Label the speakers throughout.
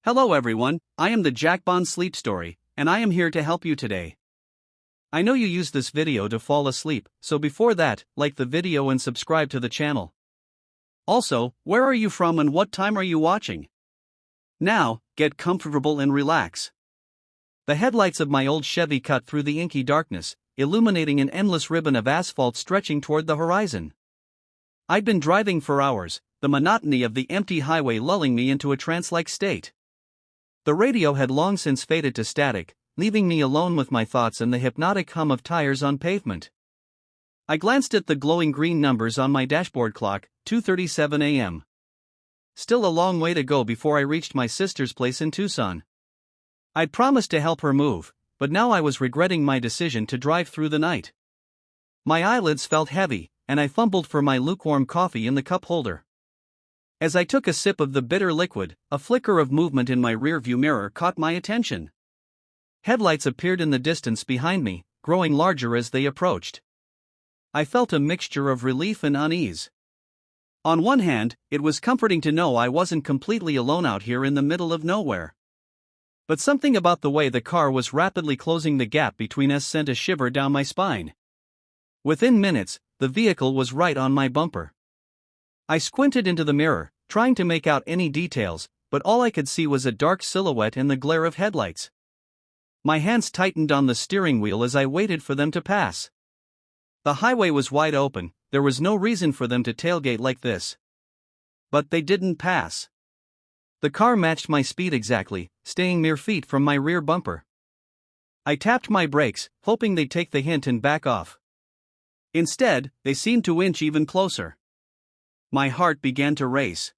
Speaker 1: Hello everyone, I am the Jack Bond Sleep Story, and I am here to help you today. I know you use this video to fall asleep, so before that, like the video and subscribe to the channel. Also, where are you from and what time are you watching? Now, get comfortable and relax. The headlights of my old Chevy cut through the inky darkness, illuminating an endless ribbon of asphalt stretching toward the horizon. I'd been driving for hours, the monotony of the empty highway lulling me into a trance-like state. The radio had long since faded to static, leaving me alone with my thoughts and the hypnotic hum of tires on pavement. I glanced at the glowing green numbers on my dashboard clock, 2:37 a.m. Still a long way to go before I reached my sister's place in Tucson. I'd promised to help her move, but now I was regretting my decision to drive through the night. My eyelids felt heavy, and I fumbled for my lukewarm coffee in the cup holder. As I took a sip of the bitter liquid, a flicker of movement in my rearview mirror caught my attention. Headlights appeared in the distance behind me, growing larger as they approached. I felt a mixture of relief and unease. On one hand, it was comforting to know I wasn't completely alone out here in the middle of nowhere. But something about the way the car was rapidly closing the gap between us sent a shiver down my spine. Within minutes, the vehicle was right on my bumper. I squinted into the mirror, trying to make out any details, but all I could see was a dark silhouette in the glare of headlights. My hands tightened on the steering wheel as I waited for them to pass. The highway was wide open, there was no reason for them to tailgate like this. But they didn't pass. The car matched my speed exactly, staying mere feet from my rear bumper. I tapped my brakes, hoping they'd take the hint and back off. Instead, they seemed to inch even closer. My heart began to race.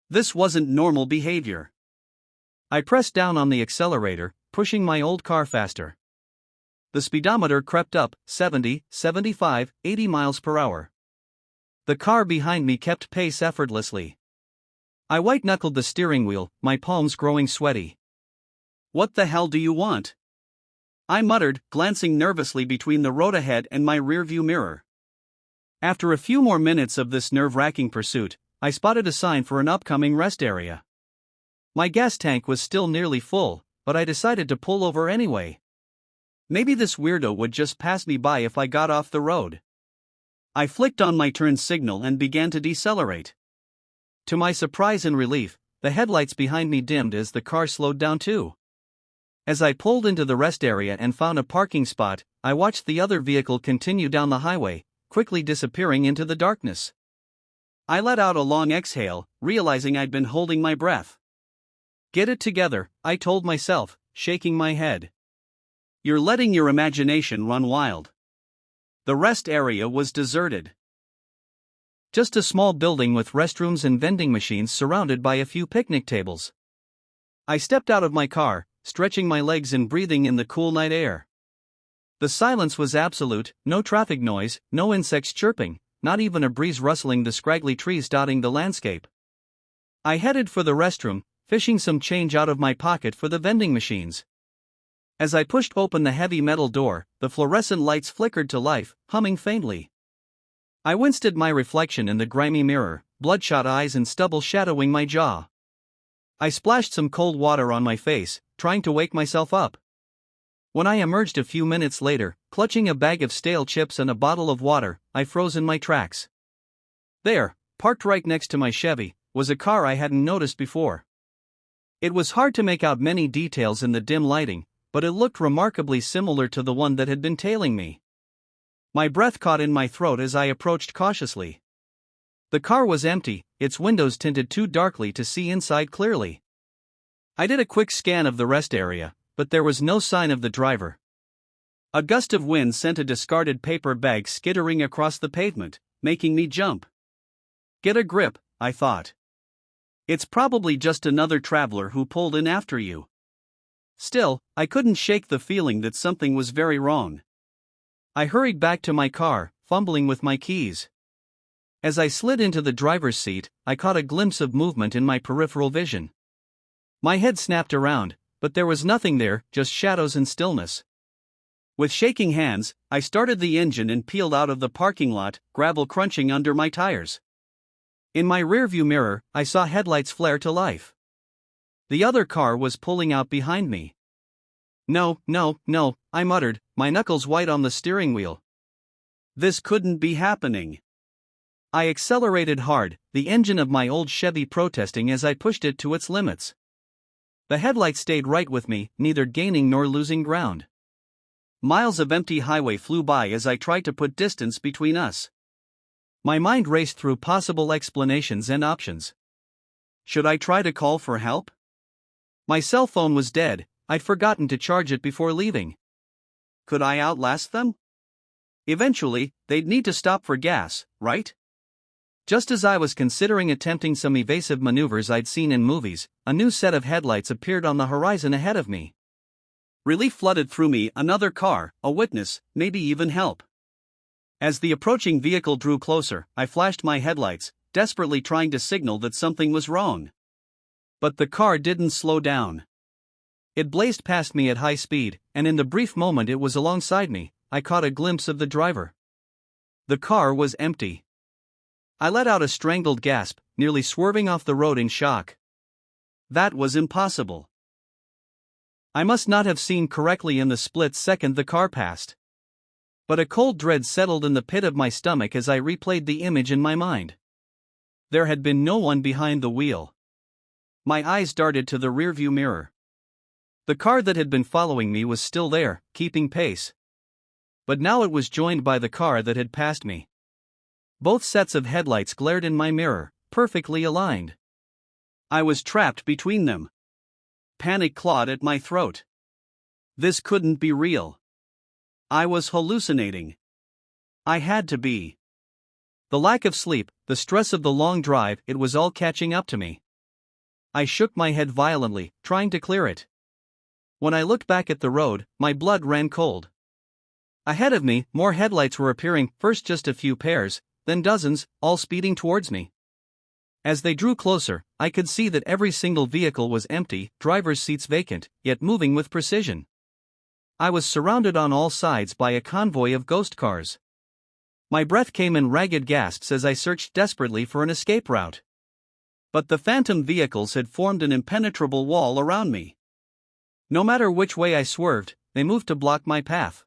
Speaker 1: This wasn't normal behavior. I pressed down on the accelerator, pushing my old car faster. The speedometer crept up, 70, 75, 80 miles per hour. The car behind me kept pace effortlessly. I white-knuckled the steering wheel, my palms growing sweaty. "What the hell do you want?" I muttered, glancing nervously between the road ahead and my rearview mirror. After a few more minutes of this nerve-wracking pursuit, I spotted a sign for an upcoming rest area. My gas tank was still nearly full, but I decided to pull over anyway. Maybe this weirdo would just pass me by if I got off the road. I flicked on my turn signal and began to decelerate. To my surprise and relief, the headlights behind me dimmed as the car slowed down too. As I pulled into the rest area and found a parking spot, I watched the other vehicle continue down the highway, quickly disappearing into the darkness. I let out a long exhale, realizing I'd been holding my breath. "Get it together," I told myself, shaking my head. "You're letting your imagination run wild." The rest area was deserted. Just a small building with restrooms and vending machines surrounded by a few picnic tables. I stepped out of my car, stretching my legs and breathing in the cool night air. The silence was absolute, no traffic noise, no insects chirping, not even a breeze rustling the scraggly trees dotting the landscape. I headed for the restroom, fishing some change out of my pocket for the vending machines. As I pushed open the heavy metal door, the fluorescent lights flickered to life, humming faintly. I winced at my reflection in the grimy mirror, bloodshot eyes and stubble shadowing my jaw. I splashed some cold water on my face, trying to wake myself up. When I emerged a few minutes later, clutching a bag of stale chips and a bottle of water, I froze in my tracks. There, parked right next to my Chevy, was a car I hadn't noticed before. It was hard to make out many details in the dim lighting, but it looked remarkably similar to the one that had been tailing me. My breath caught in my throat as I approached cautiously. The car was empty, its windows tinted too darkly to see inside clearly. I did a quick scan of the rest area, but there was no sign of the driver. A gust of wind sent a discarded paper bag skittering across the pavement, making me jump. "Get a grip," I thought. "It's probably just another traveler who pulled in after you." Still, I couldn't shake the feeling that something was very wrong. I hurried back to my car, fumbling with my keys. As I slid into the driver's seat, I caught a glimpse of movement in my peripheral vision. My head snapped around, but there was nothing there, just shadows and stillness. With shaking hands, I started the engine and peeled out of the parking lot, gravel crunching under my tires. In my rearview mirror, I saw headlights flare to life. The other car was pulling out behind me. No, no, no, I muttered, my knuckles white on the steering wheel. This couldn't be happening. I accelerated hard, the engine of my old Chevy protesting as I pushed it to its limits. The headlights stayed right with me, neither gaining nor losing ground. Miles of empty highway flew by as I tried to put distance between us. My mind raced through possible explanations and options. Should I try to call for help? My cell phone was dead, I'd forgotten to charge it before leaving. Could I outlast them? Eventually, they'd need to stop for gas, right? Just as I was considering attempting some evasive maneuvers I'd seen in movies, a new set of headlights appeared on the horizon ahead of me. Relief flooded through me, another car, a witness, maybe even help. As the approaching vehicle drew closer, I flashed my headlights, desperately trying to signal that something was wrong. But the car didn't slow down. It blazed past me at high speed, and in the brief moment it was alongside me, I caught a glimpse of the driver. The car was empty. I let out a strangled gasp, nearly swerving off the road in shock. That was impossible. I must not have seen correctly in the split second the car passed. But a cold dread settled in the pit of my stomach as I replayed the image in my mind. There had been no one behind the wheel. My eyes darted to the rearview mirror. The car that had been following me was still there, keeping pace. But now it was joined by the car that had passed me. Both sets of headlights glared in my mirror, perfectly aligned. I was trapped between them. Panic clawed at my throat. This couldn't be real. I was hallucinating. I had to be. The lack of sleep, the stress of the long drive, it was all catching up to me. I shook my head violently, trying to clear it. When I looked back at the road, my blood ran cold. Ahead of me, more headlights were appearing, first just a few pairs, then dozens, all speeding towards me. As they drew closer, I could see that every single vehicle was empty, driver's seats vacant, yet moving with precision. I was surrounded on all sides by a convoy of ghost cars. My breath came in ragged gasps as I searched desperately for an escape route. But the phantom vehicles had formed an impenetrable wall around me. No matter which way I swerved, they moved to block my path.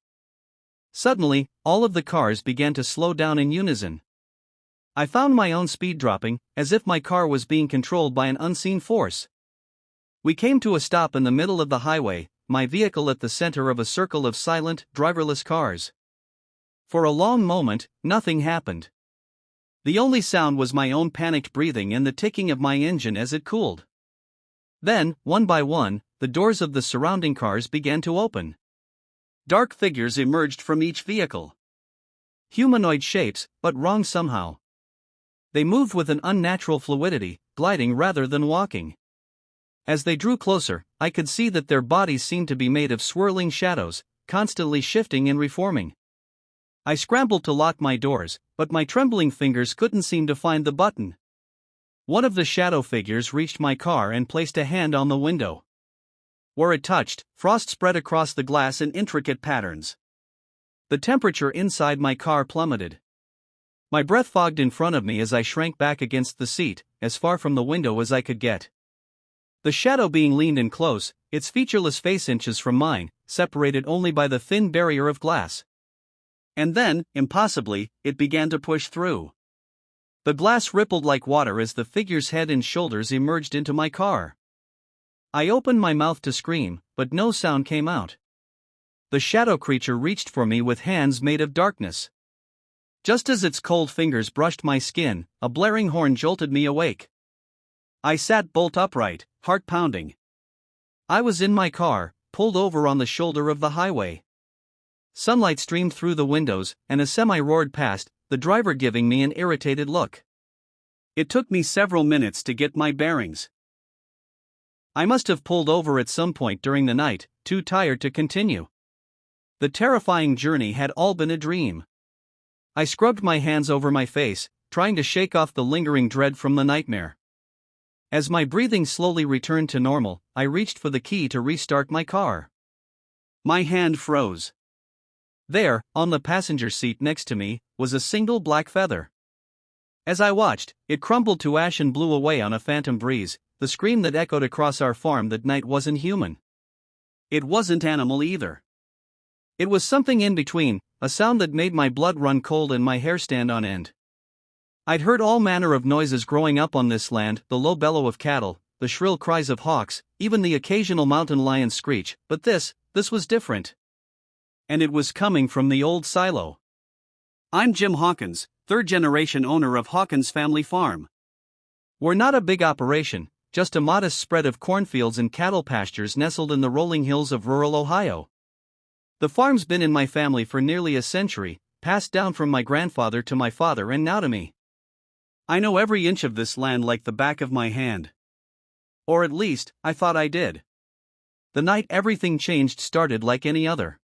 Speaker 1: Suddenly, all of the cars began to slow down in unison. I found my own speed dropping, as if my car was being controlled by an unseen force. We came to a stop in the middle of the highway, my vehicle at the center of a circle of silent, driverless cars. For a long moment, nothing happened. The only sound was my own panicked breathing and the ticking of my engine as it cooled. Then, one by one, the doors of the surrounding cars began to open. Dark figures emerged from each vehicle. Humanoid shapes, but wrong somehow. They moved with an unnatural fluidity, gliding rather than walking. As they drew closer, I could see that their bodies seemed to be made of swirling shadows, constantly shifting and reforming. I scrambled to lock my doors, but my trembling fingers couldn't seem to find the button. One of the shadow figures reached my car and placed a hand on the window. Where it touched, frost spread across the glass in intricate patterns. The temperature inside my car plummeted. My breath fogged in front of me as I shrank back against the seat, as far from the window as I could get. The shadow being leaned in close, its featureless face inches from mine, separated only by the thin barrier of glass. And then, impossibly, it began to push through. The glass rippled like water as the figure's head and shoulders emerged into my car. I opened my mouth to scream, but no sound came out. The shadow creature reached for me with hands made of darkness. Just as its cold fingers brushed my skin, a blaring horn jolted me awake. I sat bolt upright, heart pounding. I was in my car, pulled over on the shoulder of the highway. Sunlight streamed through the windows, and a semi roared past, the driver giving me an irritated look. It took me several minutes to get my bearings. I must have pulled over at some point during the night, too tired to continue. The terrifying journey had all been a dream. I scrubbed my hands over my face, trying to shake off the lingering dread from the nightmare. As my breathing slowly returned to normal, I reached for the key to restart my car. My hand froze. There, on the passenger seat next to me, was a single black feather. As I watched, it crumbled to ash and blew away on a phantom breeze, the scream that echoed across our farm that night wasn't human. It wasn't animal either. It was something in between, a sound that made my blood run cold and my hair stand on end. I'd heard all manner of noises growing up on this land, the low bellow of cattle, the shrill cries of hawks, even the occasional mountain lion's screech, but this was different. And it was coming from the old silo. I'm Jim Hawkins, third-generation owner of Hawkins Family Farm. We're not a big operation, just a modest spread of cornfields and cattle pastures nestled in the rolling hills of rural Ohio. The farm's been in my family for nearly a century, passed down from my grandfather to my father and now to me. I know every inch of this land like the back of my hand. Or at least, I thought I did. The night everything changed started like any other.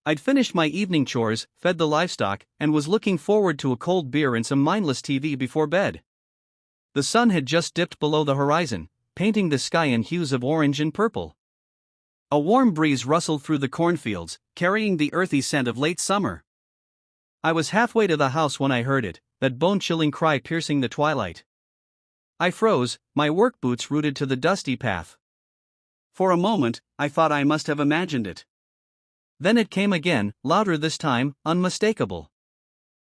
Speaker 1: I'd finished my evening chores, fed the livestock, and was looking forward to a cold beer and some mindless TV before bed. The sun had just dipped below the horizon, painting the sky in hues of orange and purple. A warm breeze rustled through the cornfields, carrying the earthy scent of late summer. I was halfway to the house when I heard it, that bone-chilling cry piercing the twilight. I froze, my work boots rooted to the dusty path. For a moment, I thought I must have imagined it. Then it came again, louder this time, unmistakable.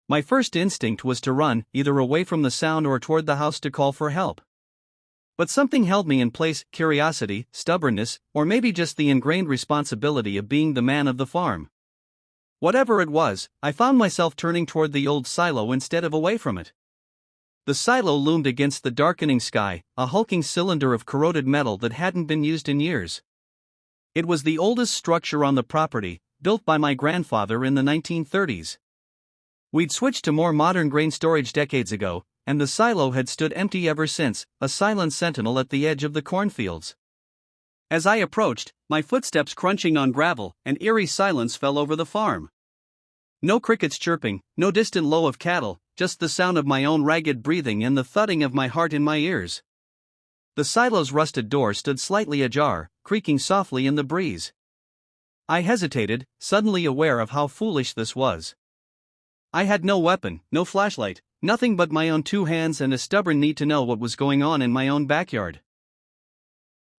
Speaker 1: My first instinct was to run, either away from the sound or toward the house to call for help. But something held me in place, curiosity, stubbornness, or maybe just the ingrained responsibility of being the man of the farm. Whatever it was, I found myself turning toward the old silo instead of away from it. The silo loomed against the darkening sky, a hulking cylinder of corroded metal that hadn't been used in years. It was the oldest structure on the property, built by my grandfather in the 1930s. We'd switched to more modern grain storage decades ago, and the silo had stood empty ever since, a silent sentinel at the edge of the cornfields. As I approached, my footsteps crunching on gravel, an eerie silence fell over the farm. No crickets chirping, no distant low of cattle, just the sound of my own ragged breathing and the thudding of my heart in my ears. The silo's rusted door stood slightly ajar, creaking softly in the breeze. I hesitated, suddenly aware of how foolish this was. I had no weapon, no flashlight, nothing but my own 2 hands and a stubborn need to know what was going on in my own backyard.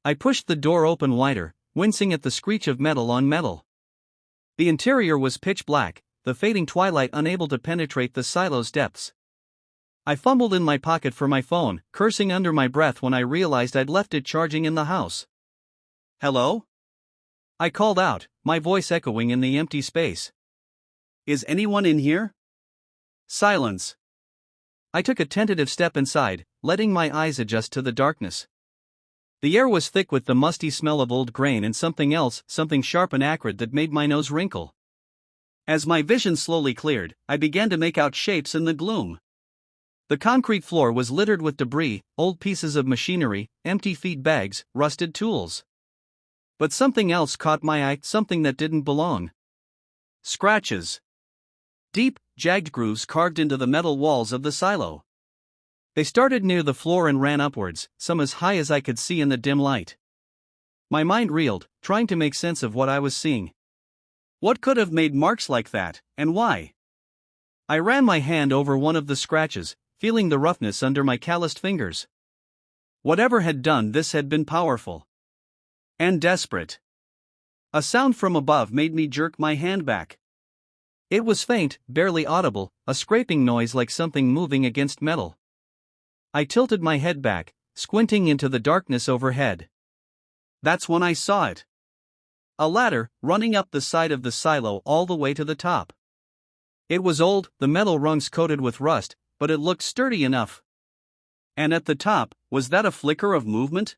Speaker 1: I pushed the door open wider, wincing at the screech of metal on metal. The interior was pitch black, the fading twilight unable to penetrate the silo's depths. I fumbled in my pocket for my phone, cursing under my breath when I realized I'd left it charging in the house. "Hello?" I called out, my voice echoing in the empty space. "Is anyone in here?" Silence. I took a tentative step inside, letting my eyes adjust to the darkness. The air was thick with the musty smell of old grain and something else, something sharp and acrid that made my nose wrinkle. As my vision slowly cleared, I began to make out shapes in the gloom. The concrete floor was littered with debris, old pieces of machinery, empty feed bags, rusted tools. But something else caught my eye, something that didn't belong. Scratches. Deep, jagged grooves carved into the metal walls of the silo. They started near the floor and ran upwards, some as high as I could see in the dim light. My mind reeled, trying to make sense of what I was seeing. What could have made marks like that, and why? I ran my hand over one of the scratches, feeling the roughness under my calloused fingers. Whatever had done this had been powerful. And desperate. A sound from above made me jerk my hand back. It was faint, barely audible, a scraping noise like something moving against metal. I tilted my head back, squinting into the darkness overhead. That's when I saw it. A ladder, running up the side of the silo all the way to the top. It was old, the metal rungs coated with rust, but it looked sturdy enough. And at the top, was that a flicker of movement?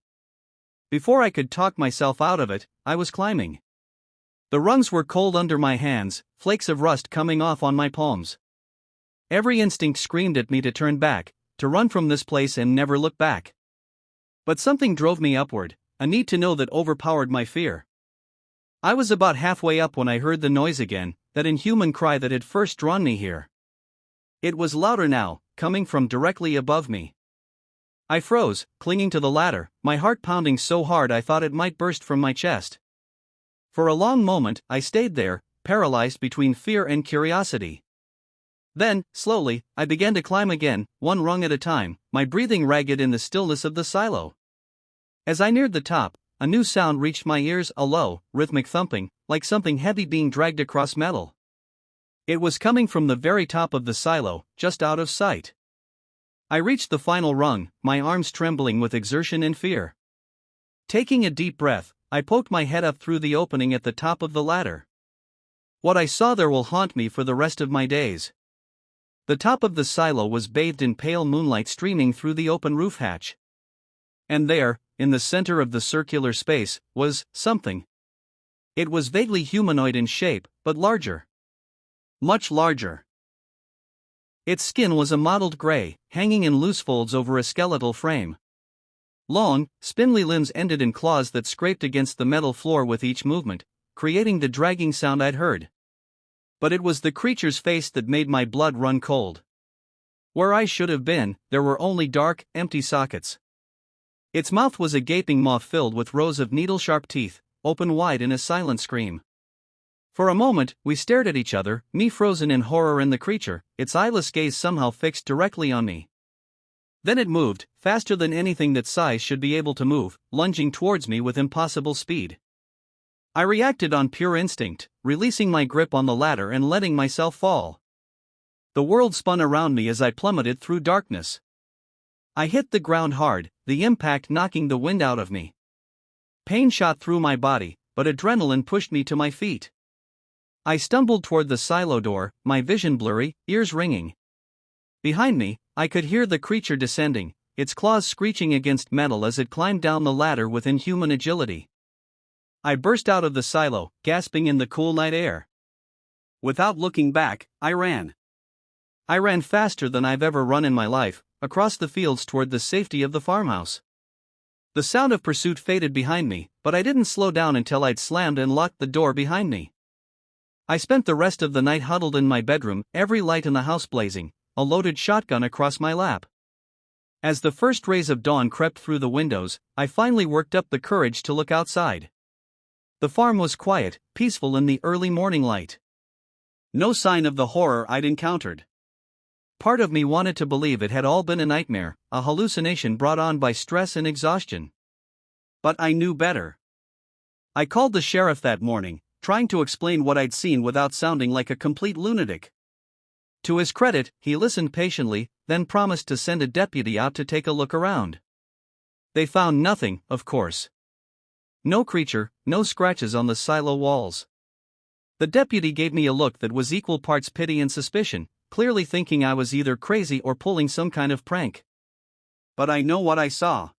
Speaker 1: Before I could talk myself out of it, I was climbing. The rungs were cold under my hands, flakes of rust coming off on my palms. Every instinct screamed at me to turn back, to run from this place and never look back. But something drove me upward, a need to know that overpowered my fear. I was about halfway up when I heard the noise again, that inhuman cry that had first drawn me here. It was louder now, coming from directly above me. I froze, clinging to the ladder, my heart pounding so hard I thought it might burst from my chest. For a long moment, I stayed there, paralyzed between fear and curiosity. Then, slowly, I began to climb again, one rung at a time, my breathing ragged in the stillness of the silo. As I neared the top, a new sound reached my ears, a low, rhythmic thumping, like something heavy being dragged across metal. It was coming from the very top of the silo, just out of sight. I reached the final rung, my arms trembling with exertion and fear. Taking a deep breath, I poked my head up through the opening at the top of the ladder. What I saw there will haunt me for the rest of my days. The top of the silo was bathed in pale moonlight streaming through the open roof hatch. And there, in the center of the circular space, was something. It was vaguely humanoid in shape, but larger. Much larger. Its skin was a mottled gray, hanging in loose folds over a skeletal frame. Long, spindly limbs ended in claws that scraped against the metal floor with each movement, creating the dragging sound I'd heard. But it was the creature's face that made my blood run cold. Where I should have been, there were only dark, empty sockets. Its mouth was a gaping maw filled with rows of needle-sharp teeth, open wide in a silent scream. For a moment, we stared at each other, me frozen in horror and the creature, its eyeless gaze somehow fixed directly on me. Then it moved, faster than anything that size should be able to move, lunging towards me with impossible speed. I reacted on pure instinct, releasing my grip on the ladder and letting myself fall. The world spun around me as I plummeted through darkness. I hit the ground hard, the impact knocking the wind out of me. Pain shot through my body, but adrenaline pushed me to my feet. I stumbled toward the silo door, my vision blurry, ears ringing. Behind me, I could hear the creature descending, its claws screeching against metal as it climbed down the ladder with inhuman agility. I burst out of the silo, gasping in the cool night air. Without looking back, I ran. I ran faster than I've ever run in my life, across the fields toward the safety of the farmhouse. The sound of pursuit faded behind me, but I didn't slow down until I'd slammed and locked the door behind me. I spent the rest of the night huddled in my bedroom, every light in the house blazing, a loaded shotgun across my lap. As the first rays of dawn crept through the windows, I finally worked up the courage to look outside. The farm was quiet, peaceful in the early morning light. No sign of the horror I'd encountered. Part of me wanted to believe it had all been a nightmare, a hallucination brought on by stress and exhaustion. But I knew better. I called the sheriff that morning, trying to explain what I'd seen without sounding like a complete lunatic. To his credit, he listened patiently, then promised to send a deputy out to take a look around. They found nothing, of course. No creature, no scratches on the silo walls. The deputy gave me a look that was equal parts pity and suspicion, clearly thinking I was either crazy or pulling some kind of prank. But I know what I saw.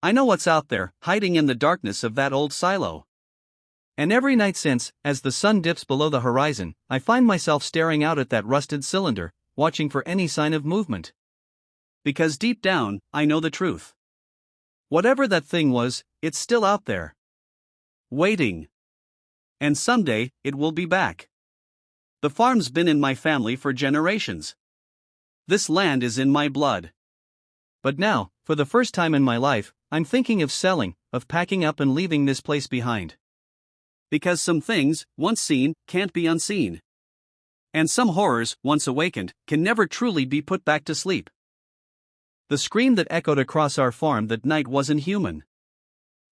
Speaker 1: I know what's out there, hiding in the darkness of that old silo. And every night since, as the sun dips below the horizon, I find myself staring out at that rusted cylinder, watching for any sign of movement. Because deep down, I know the truth. Whatever that thing was, it's still out there. Waiting. And someday, it will be back. The farm's been in my family for generations. This land is in my blood. But now, for the first time in my life, I'm thinking of selling, of packing up and leaving this place behind. Because some things, once seen, can't be unseen. And some horrors, once awakened, can never truly be put back to sleep. The scream that echoed across our farm that night wasn't human.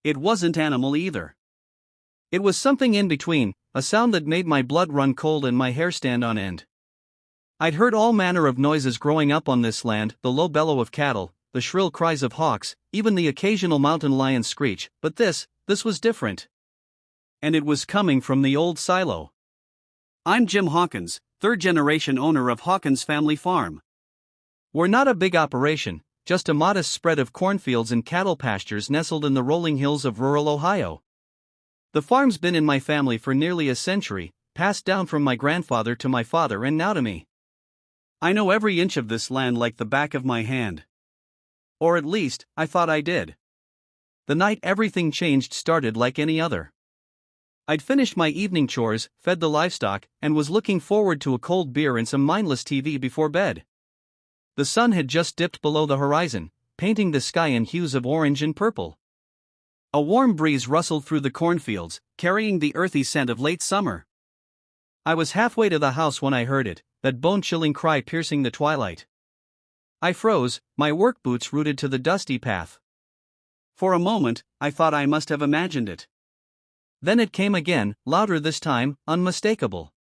Speaker 1: It wasn't animal either. It was something in between, a sound that made my blood run cold and my hair stand on end. I'd heard all manner of noises growing up on this land, the low bellow of cattle, the shrill cries of hawks, even the occasional mountain lion's screech, but this was different. And it was coming from the old silo. I'm Jim Hawkins, third-generation owner of Hawkins Family Farm. We're not a big operation, just a modest spread of cornfields and cattle pastures nestled in the rolling hills of rural Ohio. The farm's been in my family for nearly a century, passed down from my grandfather to my father and now to me. I know every inch of this land like the back of my hand. Or at least, I thought I did. The night everything changed started like any other. I'd finished my evening chores, fed the livestock, and was looking forward to a cold beer and some mindless TV before bed. The sun had just dipped below the horizon, painting the sky in hues of orange and purple. A warm breeze rustled through the cornfields, carrying the earthy scent of late summer. I was halfway to the house when I heard it, that bone-chilling cry piercing the twilight. I froze, my work boots rooted to the dusty path. For a moment, I thought I must have imagined it. Then it came again, louder this time, unmistakable.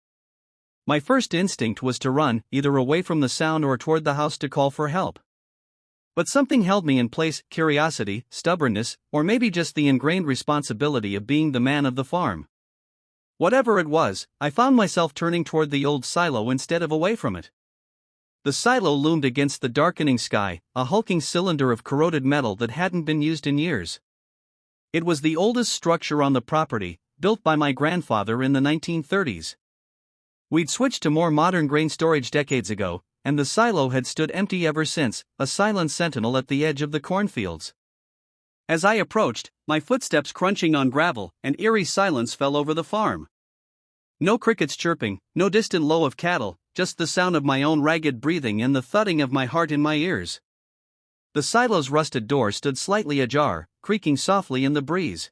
Speaker 1: My first instinct was to run, either away from the sound or toward the house to call for help. But something held me in place: curiosity, stubbornness, or maybe just the ingrained responsibility of being the man of the farm. Whatever it was, I found myself turning toward the old silo instead of away from it. The silo loomed against the darkening sky, a hulking cylinder of corroded metal that hadn't been used in years. It was the oldest structure on the property, built by my grandfather in the 1930s. We'd switched to more modern grain storage decades ago, and the silo had stood empty ever since, a silent sentinel at the edge of the cornfields. As I approached, my footsteps crunching on gravel, an eerie silence fell over the farm. No crickets chirping, no distant low of cattle, just the sound of my own ragged breathing and the thudding of my heart in my ears. The silo's rusted door stood slightly ajar, creaking softly in the breeze.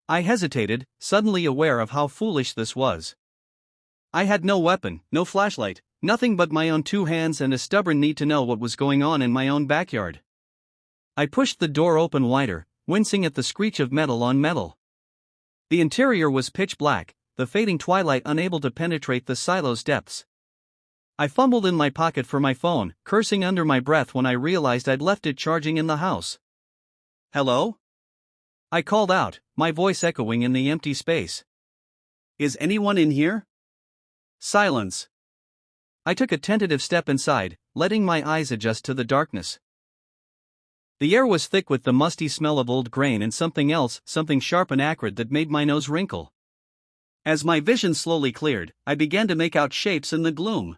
Speaker 1: I hesitated, suddenly aware of how foolish this was. I had no weapon, no flashlight, nothing but my own two hands and a stubborn need to know what was going on in my own backyard. I pushed the door open wider, wincing at the screech of metal on metal. The interior was pitch black, the fading twilight unable to penetrate the silo's depths. I fumbled in my pocket for my phone, cursing under my breath when I realized I'd left it charging in the house. "Hello?" I called out, my voice echoing in the empty space. "Is anyone in here?" Silence. I took a tentative step inside, letting my eyes adjust to the darkness. The air was thick with the musty smell of old grain and something else, something sharp and acrid that made my nose wrinkle. As my vision slowly cleared, I began to make out shapes in the gloom.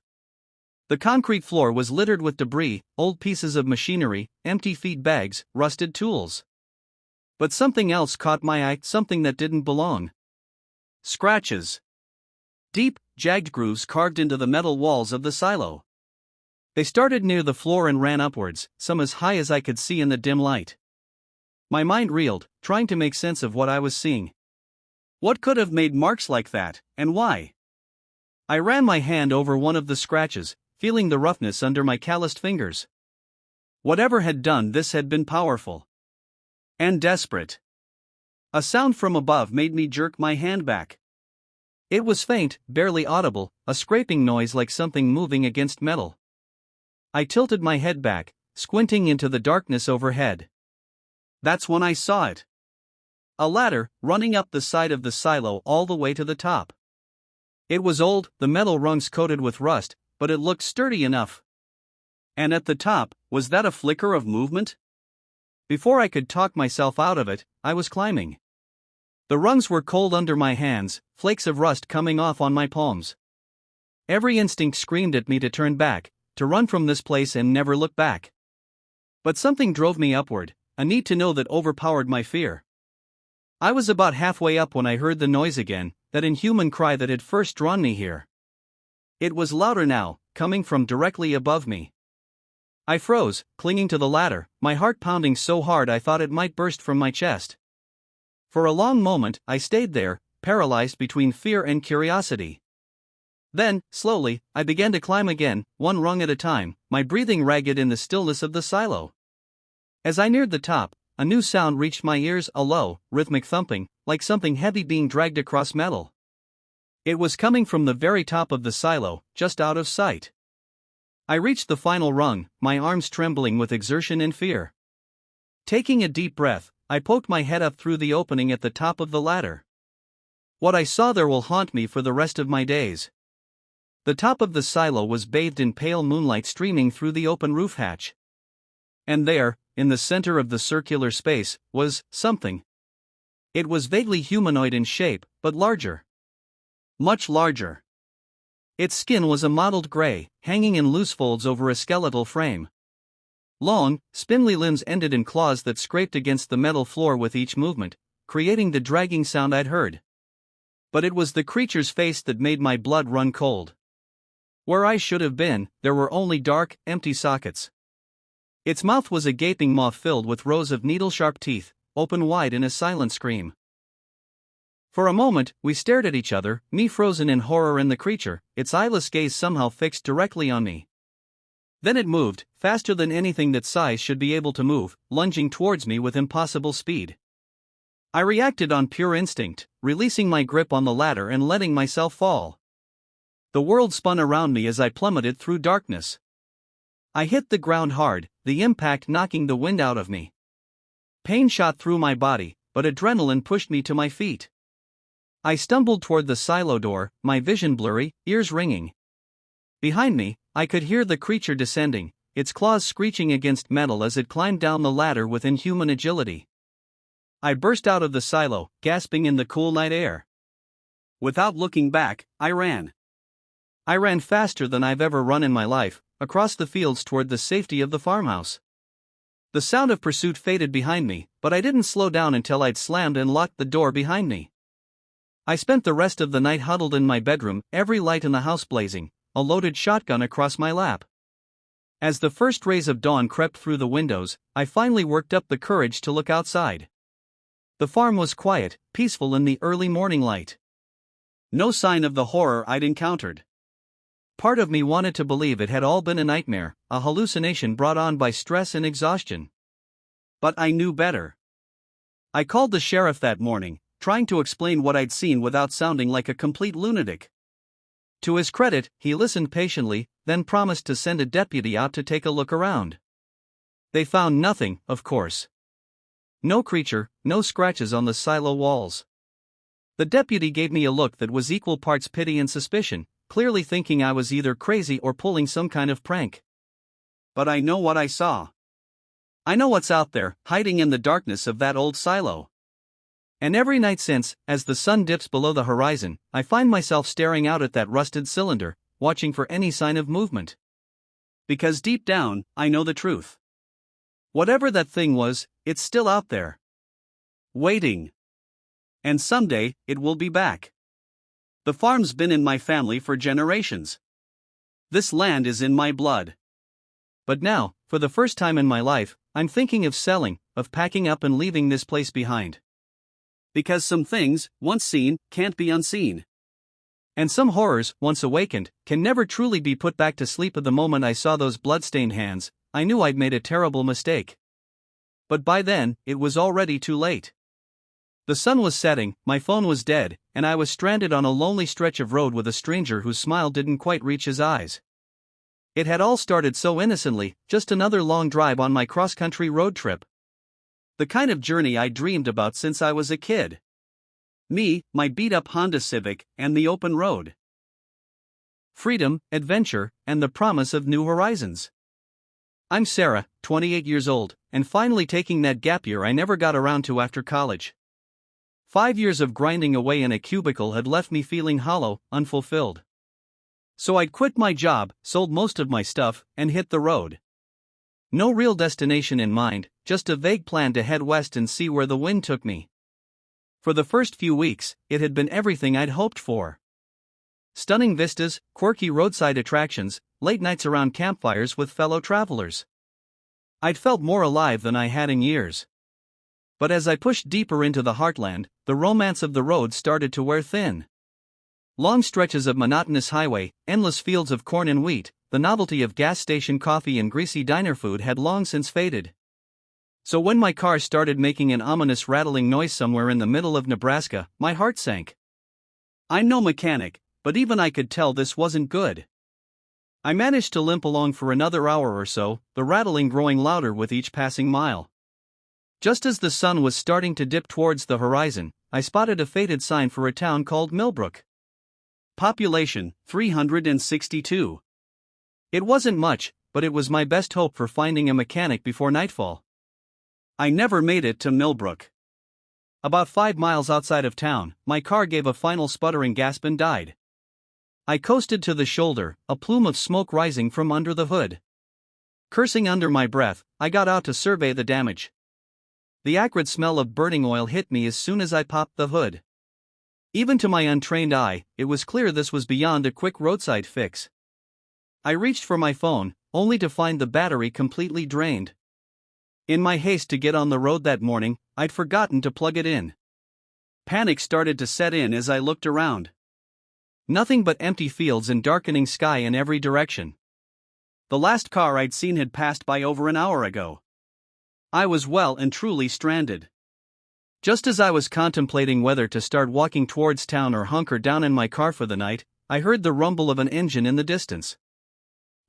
Speaker 1: The concrete floor was littered with debris, old pieces of machinery, empty feed bags, rusted tools. But something else caught my eye, something that didn't belong. Scratches. Deep, jagged grooves carved into the metal walls of the silo. They started near the floor and ran upwards, some as high as I could see in the dim light. My mind reeled, trying to make sense of what I was seeing. What could have made marks like that, and why? I ran my hand over one of the scratches, feeling the roughness under my calloused fingers. Whatever had done this had been powerful. And desperate. A sound from above made me jerk my hand back. It was faint, barely audible, a scraping noise like something moving against metal. I tilted my head back, squinting into the darkness overhead. That's when I saw it. A ladder, running up the side of the silo all the way to the top. It was old, the metal rungs coated with rust, but it looked sturdy enough. And at the top, was that a flicker of movement? Before I could talk myself out of it, I was climbing. The rungs were cold under my hands, flakes of rust coming off on my palms. Every instinct screamed at me to turn back, to run from this place and never look back. But something drove me upward, a need to know that overpowered my fear. I was about halfway up when I heard the noise again, that inhuman cry that had first drawn me here. It was louder now, coming from directly above me. I froze, clinging to the ladder, my heart pounding so hard I thought it might burst from my chest. For a long moment, I stayed there, paralyzed between fear and curiosity. Then, slowly, I began to climb again, one rung at a time, my breathing ragged in the stillness of the silo. As I neared the top, a new sound reached my ears, a low, rhythmic thumping, like something heavy being dragged across metal. It was coming from the very top of the silo, just out of sight. I reached the final rung, my arms trembling with exertion and fear. Taking a deep breath, I poked my head up through the opening at the top of the ladder. What I saw there will haunt me for the rest of my days. The top of the silo was bathed in pale moonlight streaming through the open roof hatch. And there, in the center of the circular space, was something. It was vaguely humanoid in shape, but larger. Much larger. Its skin was a mottled gray, hanging in loose folds over a skeletal frame. Long, spindly limbs ended in claws that scraped against the metal floor with each movement, creating the dragging sound I'd heard. But it was the creature's face that made my blood run cold. Where I should have been, there were only dark, empty sockets. Its mouth was a gaping maw filled with rows of needle-sharp teeth, open wide in a silent scream. For a moment, we stared at each other, me frozen in horror and the creature, its eyeless gaze somehow fixed directly on me. Then it moved, faster than anything that size should be able to move, lunging towards me with impossible speed. I reacted on pure instinct, releasing my grip on the ladder and letting myself fall. The world spun around me as I plummeted through darkness. I hit the ground hard, the impact knocking the wind out of me. Pain shot through my body, but adrenaline pushed me to my feet. I stumbled toward the silo door, my vision blurry, ears ringing. Behind me, I could hear the creature descending, its claws screeching against metal as it climbed down the ladder with inhuman agility. I burst out of the silo, gasping in the cool night air. Without looking back, I ran. I ran faster than I've ever run in my life, across the fields toward the safety of the farmhouse. The sound of pursuit faded behind me, but I didn't slow down until I'd slammed and locked the door behind me. I spent the rest of the night huddled in my bedroom, every light in the house blazing, a loaded shotgun across my lap. As the first rays of dawn crept through the windows, I finally worked up the courage to look outside. The farm was quiet, peaceful in the early morning light. No sign of the horror I'd encountered. Part of me wanted to believe it had all been a nightmare, a hallucination brought on by stress and exhaustion. But I knew better. I called the sheriff that morning, trying to explain what I'd seen without sounding like a complete lunatic. To his credit, he listened patiently, then promised to send a deputy out to take a look around. They found nothing, of course. No creature, no scratches on the silo walls. The deputy gave me a look that was equal parts pity and suspicion, clearly thinking I was either crazy or pulling some kind of prank. But I know what I saw. I know what's out there, hiding in the darkness of that old silo. And every night since, as the sun dips below the horizon, I find myself staring out at that rusted cylinder, watching for any sign of movement. Because deep down, I know the truth. Whatever that thing was, it's still out there. Waiting. And someday, it will be back. The farm's been in my family for generations. This land is in my blood. But now, for the first time in my life, I'm thinking of selling, of packing up and leaving this place behind. Because some things, once seen, can't be unseen. And some horrors, once awakened, can never truly be put back to sleep. At the moment I saw those blood-stained hands, I knew I'd made a terrible mistake. But by then, it was already too late. The sun was setting, my phone was dead, and I was stranded on a lonely stretch of road with a stranger whose smile didn't quite reach his eyes. It had all started so innocently, just another long drive on my cross-country road trip. The kind of journey I dreamed about since I was a kid. Me, my beat-up Honda Civic, and the open road. Freedom, adventure, and the promise of new horizons. I'm Sarah, 28 years old, and finally taking that gap year I never got around to after college. 5 years of grinding away in a cubicle had left me feeling hollow, unfulfilled. So I'd quit my job, sold most of my stuff, and hit the road. No real destination in mind, just a vague plan to head west and see where the wind took me. For the first few weeks, it had been everything I'd hoped for. Stunning vistas, quirky roadside attractions, late nights around campfires with fellow travelers. I'd felt more alive than I had in years. But as I pushed deeper into the heartland, the romance of the road started to wear thin. Long stretches of monotonous highway, endless fields of corn and wheat, the novelty of gas station coffee and greasy diner food had long since faded. So when my car started making an ominous rattling noise somewhere in the middle of Nebraska, my heart sank. I'm no mechanic, but even I could tell this wasn't good. I managed to limp along for another hour or so, the rattling growing louder with each passing mile. Just as the sun was starting to dip towards the horizon, I spotted a faded sign for a town called Millbrook. Population, 362. It wasn't much, but it was my best hope for finding a mechanic before nightfall. I never made it to Millbrook. About 5 miles outside of town, my car gave a final sputtering gasp and died. I coasted to the shoulder, a plume of smoke rising from under the hood. Cursing under my breath, I got out to survey the damage. The acrid smell of burning oil hit me as soon as I popped the hood. Even to my untrained eye, it was clear this was beyond a quick roadside fix. I reached for my phone, only to find the battery completely drained. In my haste to get on the road that morning, I'd forgotten to plug it in. Panic started to set in as I looked around. Nothing but empty fields and darkening sky in every direction. The last car I'd seen had passed by over an hour ago. I was well and truly stranded. Just as I was contemplating whether to start walking towards town or hunker down in my car for the night, I heard the rumble of an engine in the distance.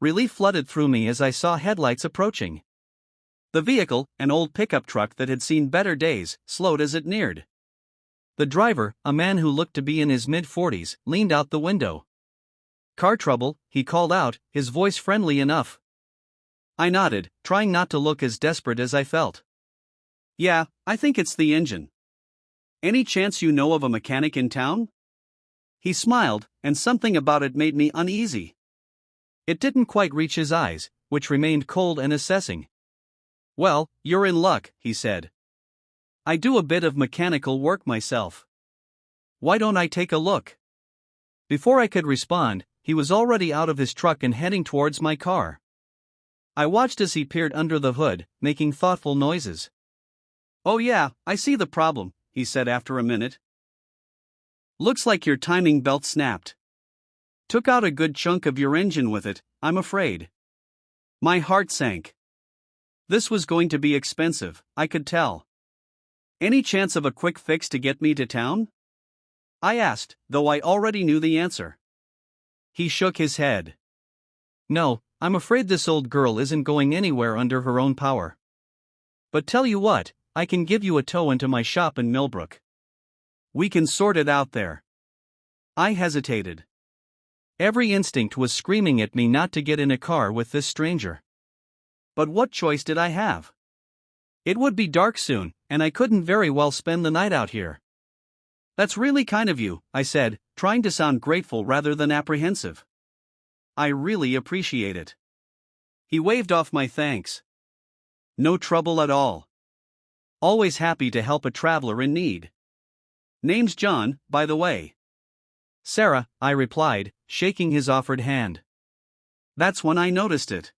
Speaker 1: Relief flooded through me as I saw headlights approaching. The vehicle, an old pickup truck that had seen better days, slowed as it neared. The driver, a man who looked to be in his mid-40s, leaned out the window. "Car trouble," he called out, his voice friendly enough. I nodded, trying not to look as desperate as I felt. "Yeah, I think it's the engine. Any chance you know of a mechanic in town?" He smiled, and something about it made me uneasy. It didn't quite reach his eyes, which remained cold and assessing. "Well, you're in luck," he said. "I do a bit of mechanical work myself. Why don't I take a look?" Before I could respond, he was already out of his truck and heading towards my car. I watched as he peered under the hood, making thoughtful noises. "Oh yeah, I see the problem," he said after a minute. "Looks like your timing belt snapped. Took out a good chunk of your engine with it, I'm afraid." My heart sank. This was going to be expensive, I could tell. "Any chance of a quick fix to get me to town?" I asked, though I already knew the answer. He shook his head. "No, I'm afraid this old girl isn't going anywhere under her own power. But tell you what, I can give you a tow into my shop in Millbrook. We can sort it out there." I hesitated. Every instinct was screaming at me not to get in a car with this stranger. But what choice did I have? It would be dark soon, and I couldn't very well spend the night out here. "That's really kind of you," I said, trying to sound grateful rather than apprehensive. "I really appreciate it." He waved off my thanks. "No trouble at all. Always happy to help a traveler in need. Name's John, by the way." "Sarah," I replied, shaking his offered hand. That's when I noticed it.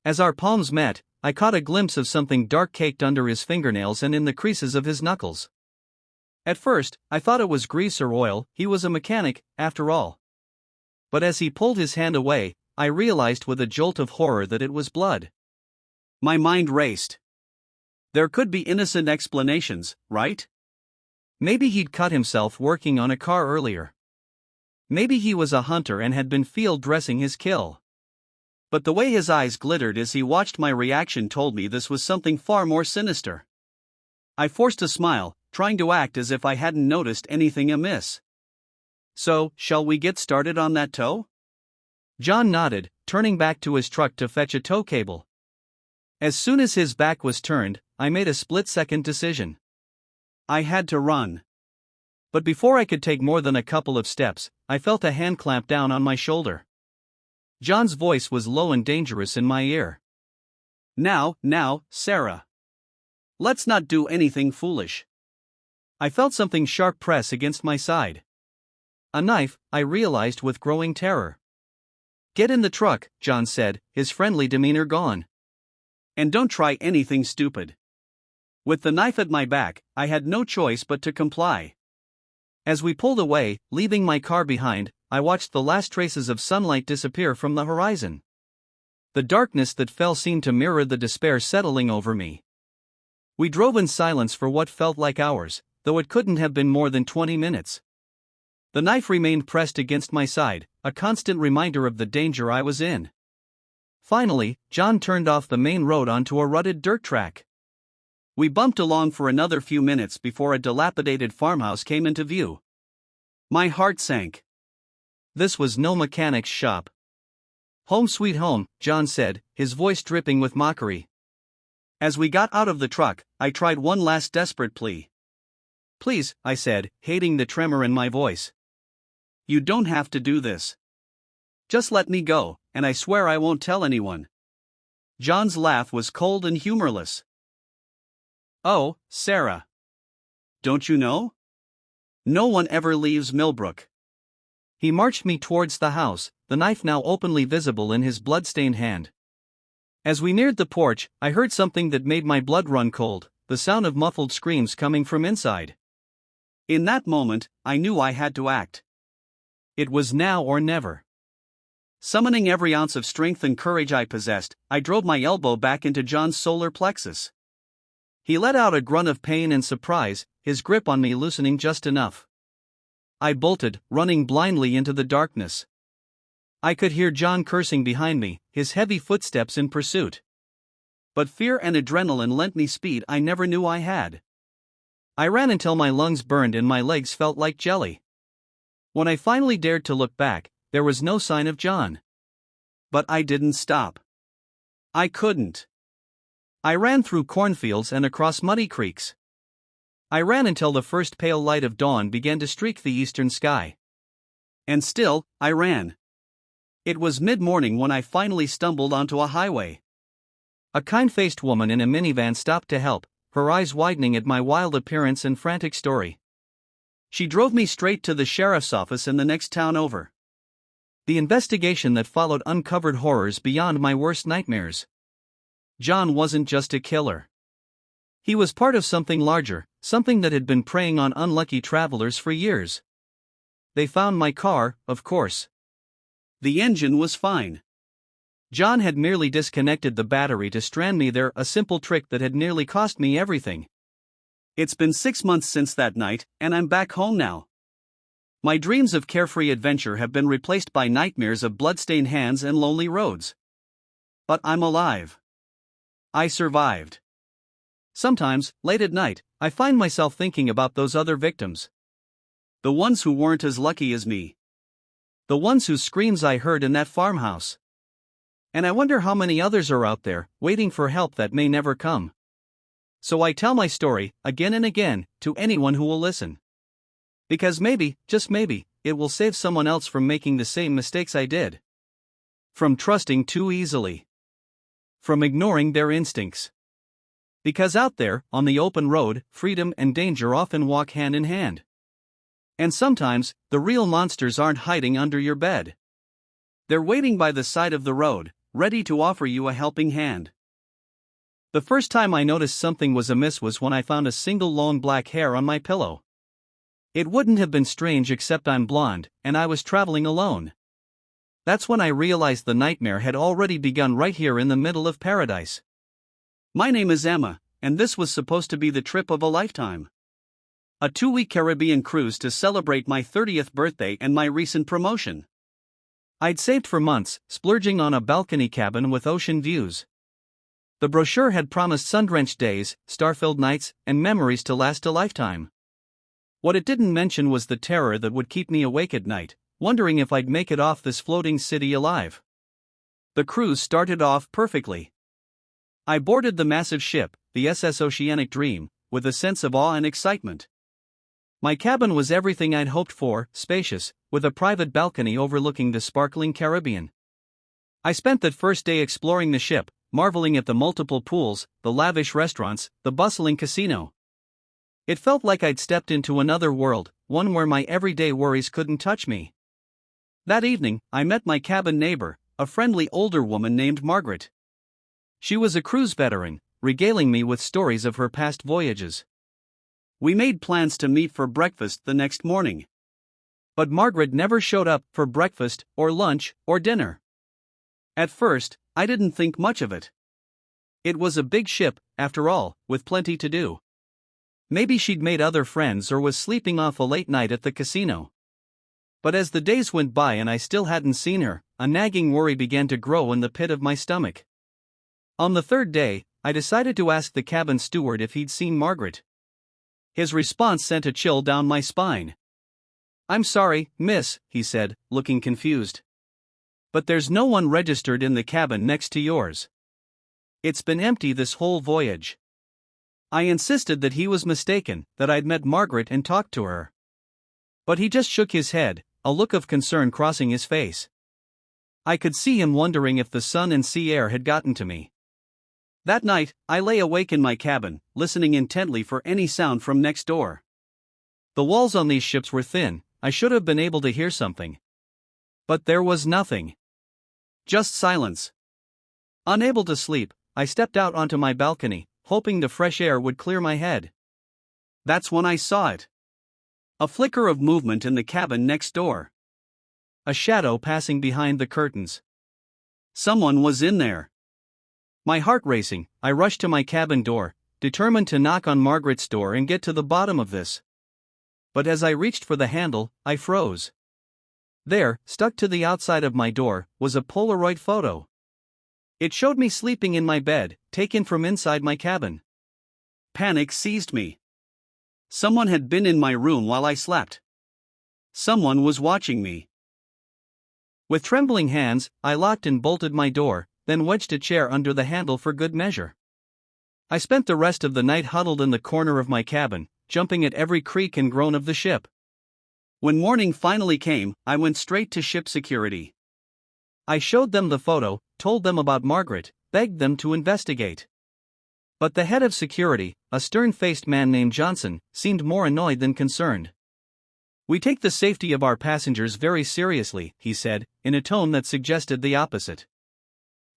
Speaker 1: As our palms met, I caught a glimpse of something dark caked under his fingernails and in the creases of his knuckles. At first, I thought it was grease or oil. He was a mechanic, after all. But as he pulled his hand away, I realized with a jolt of horror that it was blood. My mind raced. There could be innocent explanations, right? Maybe he'd cut himself working on a car earlier. Maybe he was a hunter and had been field dressing his kill. But the way his eyes glittered as he watched my reaction told me this was something far more sinister. I forced a smile, trying to act as if I hadn't noticed anything amiss. "So, shall we get started on that tow?" John nodded, turning back to his truck to fetch a tow cable. As soon as his back was turned, I made a split-second decision. I had to run. But before I could take more than a couple of steps, I felt a hand clamp down on my shoulder. John's voice was low and dangerous in my ear. Now, Sarah. Let's not do anything foolish." I felt something sharp press against my side. A knife, I realized with growing terror. "Get in the truck," John said, his friendly demeanor gone. "And don't try anything stupid." With the knife at my back, I had no choice but to comply. As we pulled away, leaving my car behind, I watched the last traces of sunlight disappear from the horizon. The darkness that fell seemed to mirror the despair settling over me. We drove in silence for what felt like hours, though it couldn't have been more than 20 minutes. The knife remained pressed against my side, a constant reminder of the danger I was in. Finally, John turned off the main road onto a rutted dirt track. We bumped along for another few minutes before a dilapidated farmhouse came into view. My heart sank. This was no mechanic's shop. "Home sweet home," John said, his voice dripping with mockery. As we got out of the truck, I tried one last desperate plea. "Please," I said, hating the tremor in my voice. "You don't have to do this. Just let me go, and I swear I won't tell anyone." John's laugh was cold and humorless. "Oh, Sarah. Don't you know? No one ever leaves Millbrook." He marched me towards the house, the knife now openly visible in his blood-stained hand. As we neared the porch, I heard something that made my blood run cold, the sound of muffled screams coming from inside. In that moment, I knew I had to act. It was now or never. Summoning every ounce of strength and courage I possessed, I drove my elbow back into John's solar plexus. He let out a grunt of pain and surprise, his grip on me loosening just enough. I bolted, running blindly into the darkness. I could hear John cursing behind me, his heavy footsteps in pursuit. But fear and adrenaline lent me speed I never knew I had. I ran until my lungs burned and my legs felt like jelly. When I finally dared to look back, there was no sign of John. But I didn't stop. I couldn't. I ran through cornfields and across muddy creeks. I ran until the first pale light of dawn began to streak the eastern sky. And still, I ran. It was mid-morning when I finally stumbled onto a highway. A kind-faced woman in a minivan stopped to help, her eyes widening at my wild appearance and frantic story. She drove me straight to the sheriff's office in the next town over. The investigation that followed uncovered horrors beyond my worst nightmares. John wasn't just a killer. He was part of something larger, something that had been preying on unlucky travelers for years. They found my car, of course. The engine was fine. John had merely disconnected the battery to strand me there, a simple trick that had nearly cost me everything. It's been 6 months since that night, and I'm back home now. My dreams of carefree adventure have been replaced by nightmares of bloodstained hands and lonely roads. But I'm alive. I survived. Sometimes, late at night, I find myself thinking about those other victims. The ones who weren't as lucky as me. The ones whose screams I heard in that farmhouse. And I wonder how many others are out there, waiting for help that may never come. So I tell my story, again and again, to anyone who will listen. Because maybe, just maybe, it will save someone else from making the same mistakes I did. From trusting too easily. From ignoring their instincts. Because out there, on the open road, freedom and danger often walk hand in hand. And sometimes, the real monsters aren't hiding under your bed. They're waiting by the side of the road, ready to offer you a helping hand. The first time I noticed something was amiss was when I found a single lone black hair on my pillow. It wouldn't have been strange except I'm blonde, and I was traveling alone. That's when I realized the nightmare had already begun right here in the middle of paradise. My name is Emma, and this was supposed to be the trip of a lifetime. A 2-week Caribbean cruise to celebrate my 30th birthday and my recent promotion. I'd saved for months, splurging on a balcony cabin with ocean views. The brochure had promised sun-drenched days, star-filled nights, and memories to last a lifetime. What it didn't mention was the terror that would keep me awake at night, wondering if I'd make it off this floating city alive. The cruise started off perfectly. I boarded the massive ship, the SS Oceanic Dream, with a sense of awe and excitement. My cabin was everything I'd hoped for, spacious, with a private balcony overlooking the sparkling Caribbean. I spent that first day exploring the ship, marveling at the multiple pools, the lavish restaurants, the bustling casino. It felt like I'd stepped into another world, one where my everyday worries couldn't touch me. That evening, I met my cabin neighbor, a friendly older woman named Margaret. She was a cruise veteran, regaling me with stories of her past voyages. We made plans to meet for breakfast the next morning. But Margaret never showed up for breakfast, or lunch, or dinner. At first, I didn't think much of it. It was a big ship, after all, with plenty to do. Maybe she'd made other friends or was sleeping off a late night at the casino. But as the days went by and I still hadn't seen her, a nagging worry began to grow in the pit of my stomach. On the third day, I decided to ask the cabin steward if he'd seen Margaret. His response sent a chill down my spine. "I'm sorry, miss," he said, looking confused. "But there's no one registered in the cabin next to yours. It's been empty this whole voyage." I insisted that he was mistaken, that I'd met Margaret and talked to her. But he just shook his head, a look of concern crossing his face. I could see him wondering if the sun and sea air had gotten to me. That night, I lay awake in my cabin, listening intently for any sound from next door. The walls on these ships were thin, I should have been able to hear something. But there was nothing. Just silence. Unable to sleep, I stepped out onto my balcony, hoping the fresh air would clear my head. That's when I saw it. A flicker of movement in the cabin next door. a shadow passing behind the curtains. Someone was in there. My heart racing, I rushed to my cabin door, determined to knock on Margaret's door and get to the bottom of this. But as I reached for the handle, I froze. There, stuck to the outside of my door, was a Polaroid photo. It showed me sleeping in my bed, taken from inside my cabin. Panic seized me. Someone had been in my room while I slept. Someone was watching me. With trembling hands, I locked and bolted my door, then wedged a chair under the handle for good measure. I spent the rest of the night huddled in the corner of my cabin, jumping at every creak and groan of the ship. When morning finally came, I went straight to ship security. I showed them the photo, told them about Margaret, begged them to investigate. But the head of security, a stern-faced man named Johnson, seemed more annoyed than concerned. "We take the safety of our passengers very seriously," he said, in a tone that suggested the opposite.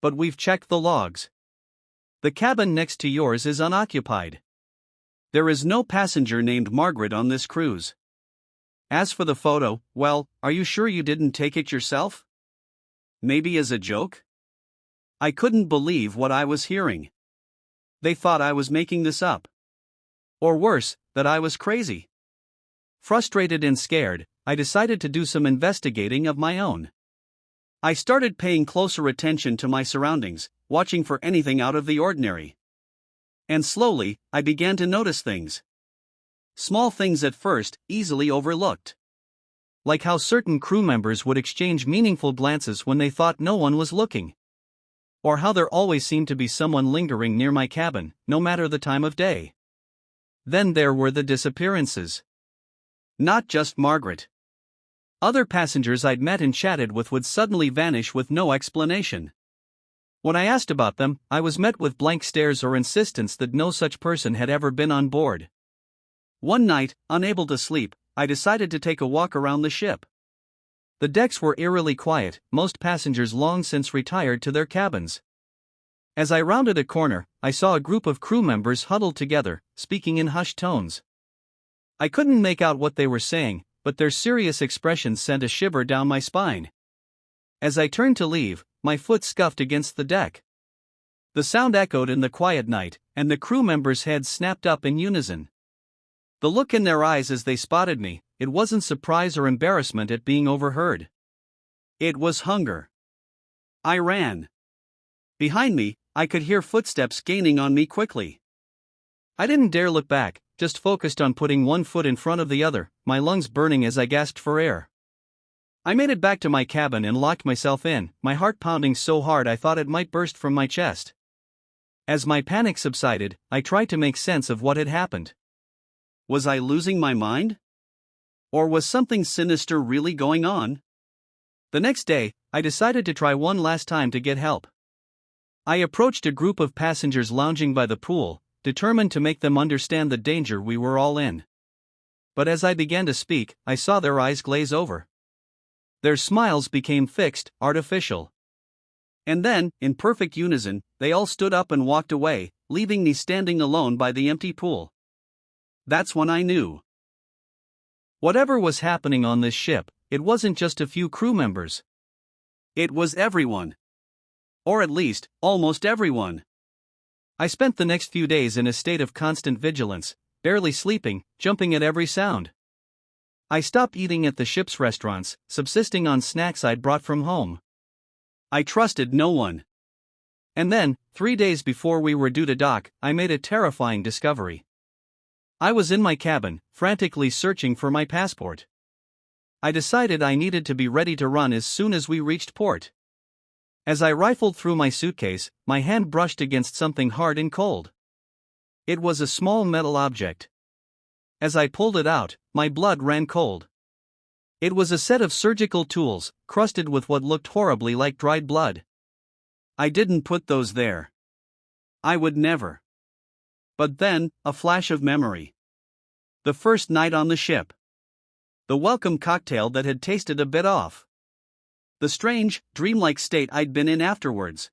Speaker 1: "But we've checked the logs. The cabin next to yours is unoccupied. There is no passenger named Margaret on this cruise. As for the photo, well, are you sure you didn't take it yourself? Maybe as a joke?" I couldn't believe what I was hearing. They thought I was making this up. Or worse, that I was crazy. Frustrated and scared, I decided to do some investigating of my own. I started paying closer attention to my surroundings, watching for anything out of the ordinary. And slowly, I began to notice things. Small things at first, easily overlooked. Like how certain crew members would exchange meaningful glances when they thought no one was looking. Or how there always seemed to be someone lingering near my cabin, no matter the time of day. Then there were the disappearances. Not just Margaret. Other passengers I'd met and chatted with would suddenly vanish with no explanation. When I asked about them, I was met with blank stares or insistence that no such person had ever been on board. One night, unable to sleep, I decided to take a walk around the ship. The decks were eerily quiet, most passengers long since retired to their cabins. As I rounded a corner, I saw a group of crew members huddled together, speaking in hushed tones. I couldn't make out what they were saying, but their serious expressions sent a shiver down my spine. As I turned to leave, my foot scuffed against the deck. The sound echoed in the quiet night, and the crew members' heads snapped up in unison. The look in their eyes as they spotted me, it wasn't surprise or embarrassment at being overheard. It was hunger. I ran. Behind me, I could hear footsteps gaining on me quickly. I didn't dare look back, just focused on putting one foot in front of the other, my lungs burning as I gasped for air. I made it back to my cabin and locked myself in, my heart pounding so hard I thought it might burst from my chest. As my panic subsided, I tried to make sense of what had happened. Was I losing my mind? Or was something sinister really going on? The next day, I decided to try one last time to get help. I approached a group of passengers lounging by the pool, determined to make them understand the danger we were all in. But as I began to speak, I saw their eyes glaze over. Their smiles became fixed, artificial. And then, in perfect unison, they all stood up and walked away, leaving me standing alone by the empty pool. That's when I knew. Whatever was happening on this ship, it wasn't just a few crew members. It was everyone. Or at least, almost everyone. I spent the next few days in a state of constant vigilance, barely sleeping, jumping at every sound. I stopped eating at the ship's restaurants, subsisting on snacks I'd brought from home. I trusted no one. And then, 3 days before we were due to dock, I made a terrifying discovery. I was in my cabin, frantically searching for my passport. I decided I needed to be ready to run as soon as we reached port. As I rifled through my suitcase, my hand brushed against something hard and cold. It was a small metal object. As I pulled it out, my blood ran cold. It was a set of surgical tools, crusted with what looked horribly like dried blood. I didn't put those there. I would never. But then, a flash of memory. The first night on the ship. The welcome cocktail that had tasted a bit off. The strange, dreamlike state I'd been in afterwards.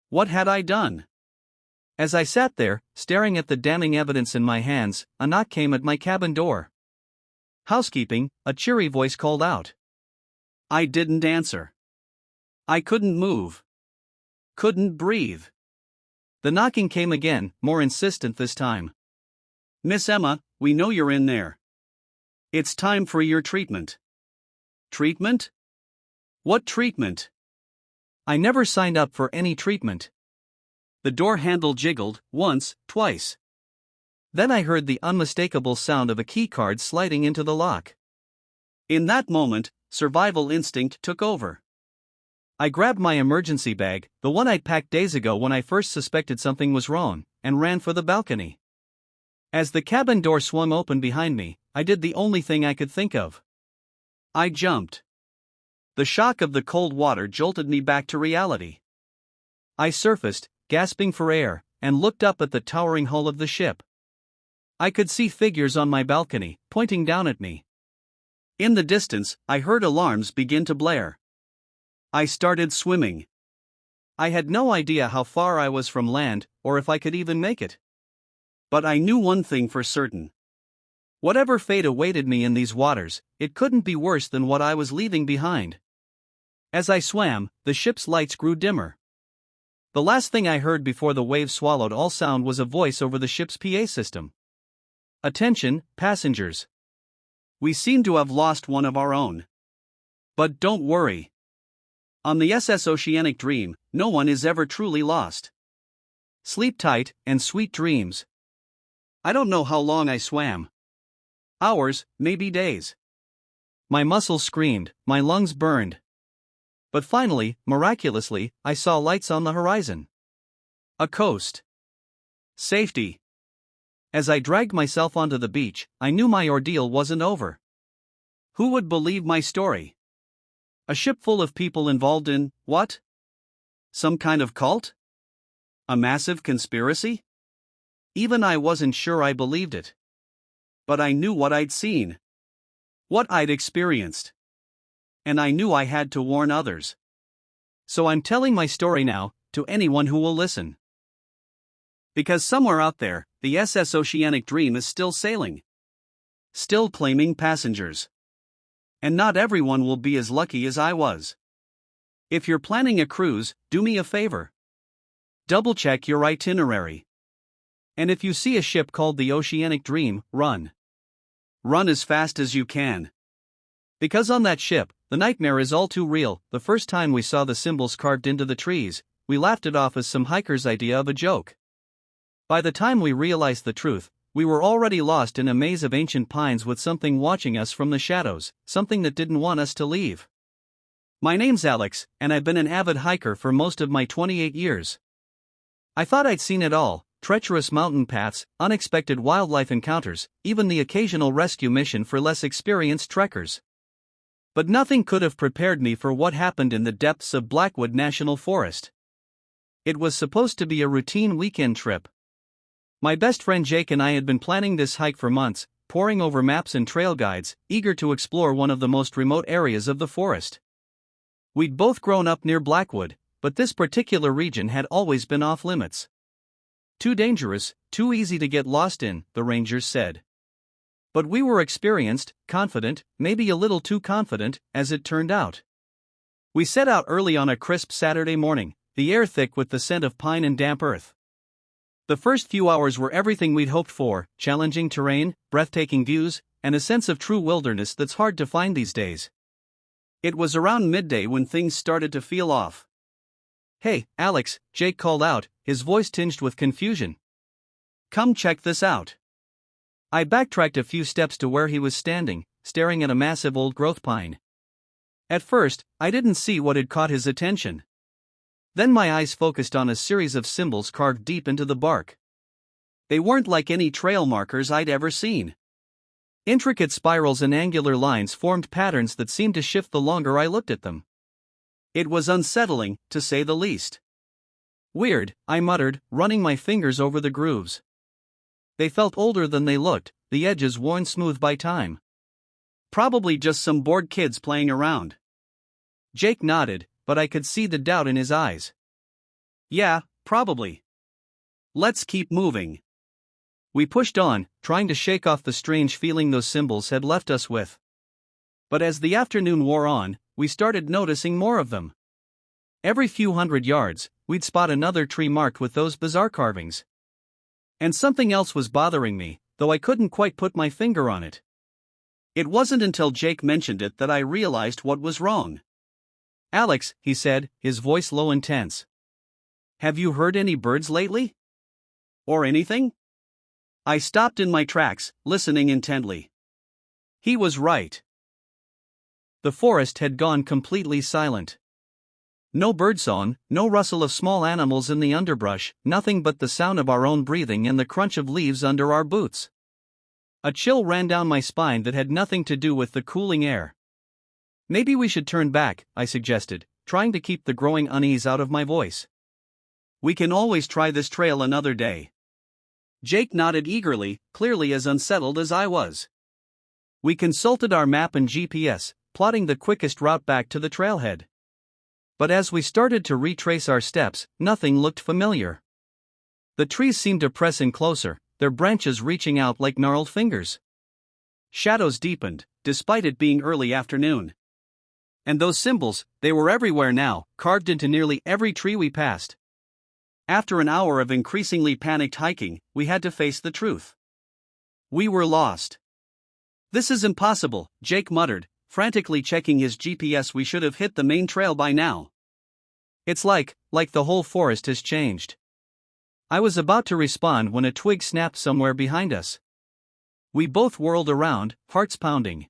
Speaker 1: What had I done? As I sat there, staring at the damning evidence in my hands, a knock came at my cabin door. "Housekeeping," a cheery voice called out. I didn't answer. I couldn't move. Couldn't breathe. The knocking came again, more insistent this time. Miss Emma, we know you're in there. It's time for your treatment. Treatment? What treatment? I never signed up for any treatment. The door handle jiggled, once, twice. Then I heard the unmistakable sound of a keycard sliding into the lock. In that moment, survival instinct took over. I grabbed my emergency bag, the one I'd packed days ago when I first suspected something was wrong, and ran for the balcony. As the cabin door swung open behind me, I did the only thing I could think of. I jumped. The shock of the cold water jolted me back to reality. I surfaced, gasping for air, and looked up at the towering hull of the ship. I could see figures on my balcony, pointing down at me. In the distance, I heard alarms begin to blare. I started swimming. I had no idea how far I was from land, or if I could even make it. But I knew one thing for certain. Whatever fate awaited me in these waters, it couldn't be worse than what I was leaving behind. As I swam, the ship's lights grew dimmer. The last thing I heard before the waves swallowed all sound was a voice over the ship's PA system. Attention, passengers. We seem to have lost one of our own. But don't worry. On the SS Oceanic Dream, no one is ever truly lost. Sleep tight, and sweet dreams. I don't know how long I swam. Hours, maybe days. My muscles screamed, my lungs burned. But finally, miraculously, I saw lights on the horizon. A coast. Safety. As I dragged myself onto the beach, I knew my ordeal wasn't over. Who would believe my story? A ship full of people involved in, what? Some kind of cult? A massive conspiracy? Even I wasn't sure I believed it. But I knew what I'd seen. What I'd experienced. And I knew I had to warn others. So I'm telling my story now, to anyone who will listen. Because somewhere out there, the SS Oceanic Dream is still sailing. Still claiming passengers. And not everyone will be as lucky as I was. If you're planning a cruise, do me a favor. Double-check your itinerary. And if you see a ship called the Oceanic Dream, run. Run as fast as you can. Because on that ship, the nightmare is all too real. The first time we saw the symbols carved into the trees, we laughed it off as some hiker's idea of a joke. By the time we realized the truth, we were already lost in a maze of ancient pines with something watching us from the shadows, something that didn't want us to leave. My name's Alex, and I've been an avid hiker for most of my 28 years. I thought I'd seen it all. Treacherous mountain paths, unexpected wildlife encounters, even the occasional rescue mission for less experienced trekkers. But nothing could have prepared me for what happened in the depths of Blackwood National Forest. It was supposed to be a routine weekend trip. My best friend Jake and I had been planning this hike for months, poring over maps and trail guides, eager to explore one of the most remote areas of the forest. We'd both grown up near Blackwood, but this particular region had always been off limits. Too dangerous, too easy to get lost in, the rangers said. But we were experienced, confident, maybe a little too confident, as it turned out. We set out early on a crisp Saturday morning, the air thick with the scent of pine and damp earth. The first few hours were everything we'd hoped for: challenging terrain, breathtaking views, and a sense of true wilderness that's hard to find these days. It was around midday when things started to feel off. "Hey, Alex," Jake called out, his voice tinged with confusion. "Come check this out." I backtracked a few steps to where he was standing, staring at a massive old-growth pine. At first, I didn't see what had caught his attention. Then my eyes focused on a series of symbols carved deep into the bark. They weren't like any trail markers I'd ever seen. Intricate spirals and angular lines formed patterns that seemed to shift the longer I looked at them. It was unsettling, to say the least. "Weird," I muttered, running my fingers over the grooves. They felt older than they looked, the edges worn smooth by time. "Probably just some bored kids playing around." Jake nodded, but I could see the doubt in his eyes. "Yeah, probably. Let's keep moving." We pushed on, trying to shake off the strange feeling those symbols had left us with. But as the afternoon wore on, we started noticing more of them. Every few hundred yards, we'd spot another tree marked with those bizarre carvings. And something else was bothering me, though I couldn't quite put my finger on it. It wasn't until Jake mentioned it that I realized what was wrong. "Alex," he said, his voice low and tense. "Have you heard any birds lately? Or anything?" I stopped in my tracks, listening intently. He was right. The forest had gone completely silent. No birdsong, no rustle of small animals in the underbrush, nothing but the sound of our own breathing and the crunch of leaves under our boots. A chill ran down my spine that had nothing to do with the cooling air. "Maybe we should turn back," I suggested, trying to keep the growing unease out of my voice. "We can always try this trail another day." Jake nodded eagerly, clearly as unsettled as I was. We consulted our map and GPS, plotting the quickest route back to the trailhead. But as we started to retrace our steps, nothing looked familiar. The trees seemed to press in closer, their branches reaching out like gnarled fingers. Shadows deepened, despite it being early afternoon. And those symbols, they were everywhere now, carved into nearly every tree we passed. After an hour of increasingly panicked hiking, we had to face the truth. We were lost. "This is impossible," Jake muttered, frantically checking his GPS. "We should have hit the main trail by now. It's like the whole forest has changed." I was about to respond when a twig snapped somewhere behind us. We both whirled around, hearts pounding.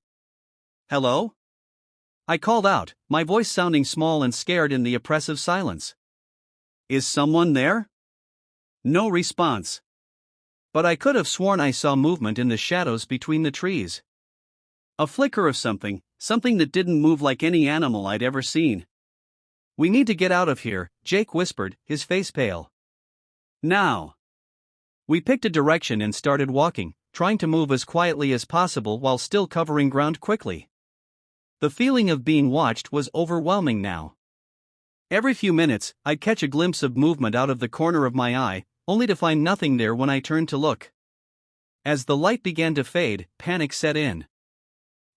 Speaker 1: "Hello?" I called out, my voice sounding small and scared in the oppressive silence. "Is someone there?" No response. But I could have sworn I saw movement in the shadows between the trees. A flicker of something that didn't move like any animal I'd ever seen. "We need to get out of here," Jake whispered, his face pale. "Now." We picked a direction and started walking, trying to move as quietly as possible while still covering ground quickly. The feeling of being watched was overwhelming now. Every few minutes, I'd catch a glimpse of movement out of the corner of my eye, only to find nothing there when I turned to look. As the light began to fade, panic set in.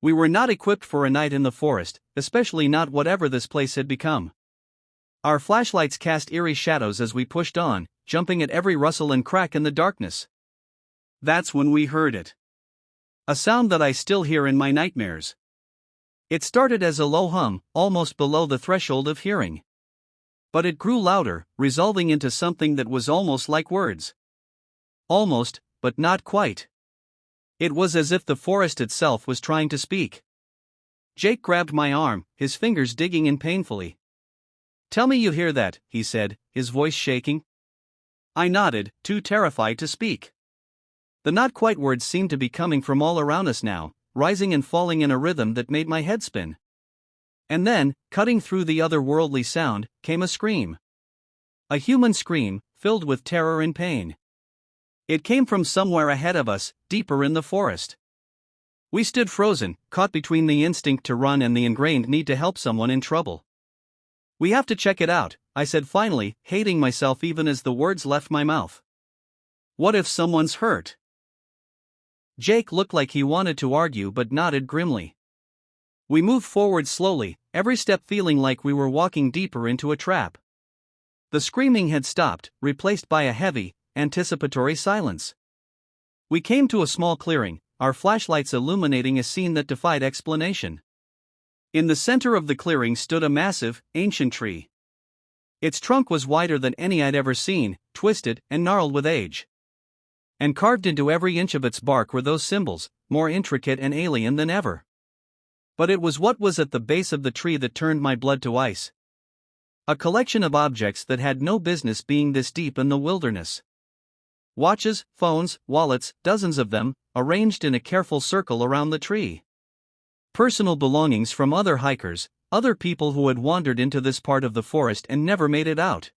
Speaker 1: We were not equipped for a night in the forest, especially not whatever this place had become. Our flashlights cast eerie shadows as we pushed on, jumping at every rustle and crack in the darkness. That's when we heard it. A sound that I still hear in my nightmares. It started as a low hum, almost below the threshold of hearing. But it grew louder, resolving into something that was almost like words. Almost, but not quite. It was as if the forest itself was trying to speak. Jake grabbed my arm, his fingers digging in painfully. "Tell me you hear that," he said, his voice shaking. I nodded, too terrified to speak. The not quite words seemed to be coming from all around us now, rising and falling in a rhythm that made my head spin. And then, cutting through the otherworldly sound, came a scream. A human scream, filled with terror and pain. It came from somewhere ahead of us, deeper in the forest. We stood frozen, caught between the instinct to run and the ingrained need to help someone in trouble. "We have to check it out," I said finally, hating myself even as the words left my mouth. "What if someone's hurt?" Jake looked like he wanted to argue but nodded grimly. We moved forward slowly, every step feeling like we were walking deeper into a trap. The screaming had stopped, replaced by a heavy, anticipatory silence. We came to a small clearing, our flashlights illuminating a scene that defied explanation. In the center of the clearing stood a massive, ancient tree. Its trunk was wider than any I'd ever seen, twisted and gnarled with age. And carved into every inch of its bark were those symbols, more intricate and alien than ever. But it was what was at the base of the tree that turned my blood to ice. A collection of objects that had no business being this deep in the wilderness. Watches, phones, wallets, dozens of them, arranged in a careful circle around the tree. Personal belongings from other hikers, other people who had wandered into this part of the forest and never made it out.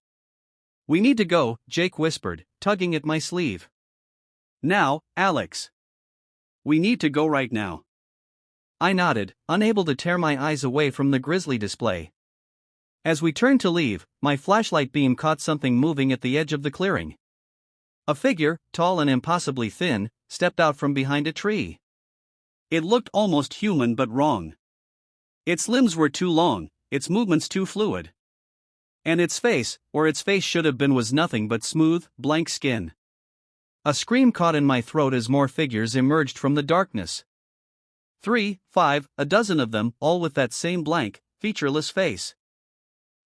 Speaker 1: "We need to go," Jake whispered, tugging at my sleeve. "Now, Alex. We need to go right now." I nodded, unable to tear my eyes away from the grisly display. As we turned to leave, my flashlight beam caught something moving at the edge of the clearing. A figure, tall and impossibly thin, stepped out from behind a tree. It looked almost human but wrong. Its limbs were too long, its movements too fluid. And its face, or its face should have been, was nothing but smooth, blank skin. A scream caught in my throat as more figures emerged from the darkness. 3, 5, a dozen of them, all with that same blank, featureless face.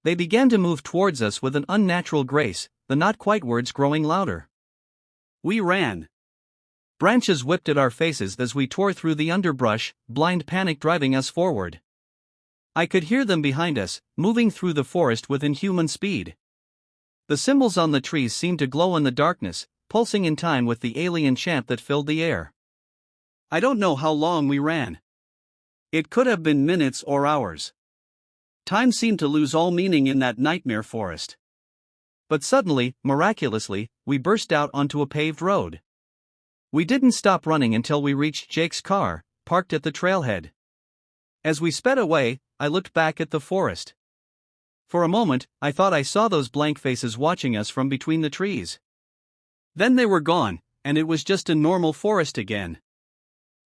Speaker 1: They began to move towards us with an unnatural grace, the not-quite words growing louder. We ran. Branches whipped at our faces as we tore through the underbrush, blind panic driving us forward. I could hear them behind us, moving through the forest with inhuman speed. The symbols on the trees seemed to glow in the darkness, pulsing in time with the alien chant that filled the air. I don't know how long we ran. It could have been minutes or hours. Time seemed to lose all meaning in that nightmare forest. But suddenly, miraculously, we burst out onto a paved road. We didn't stop running until we reached Jake's car, parked at the trailhead. As we sped away, I looked back at the forest. For a moment, I thought I saw those blank faces watching us from between the trees. Then they were gone, and it was just a normal forest again.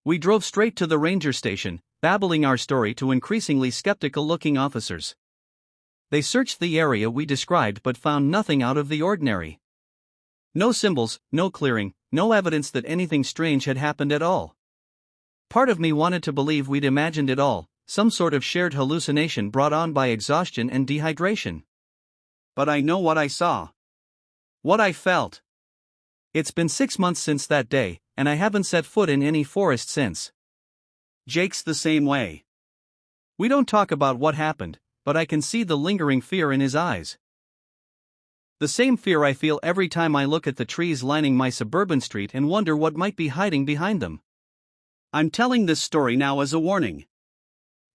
Speaker 1: We drove straight to the ranger station, babbling our story to increasingly skeptical-looking officers. They searched the area we described but found nothing out of the ordinary. No symbols, no clearing, no evidence that anything strange had happened at all. Part of me wanted to believe we'd imagined it all, some sort of shared hallucination brought on by exhaustion and dehydration. But I know what I saw. What I felt. It's been 6 months since that day, and I haven't set foot in any forest since. Jake's the same way. We don't talk about what happened, but I can see the lingering fear in his eyes. The same fear I feel every time I look at the trees lining my suburban street and wonder what might be hiding behind them. I'm telling this story now as a warning.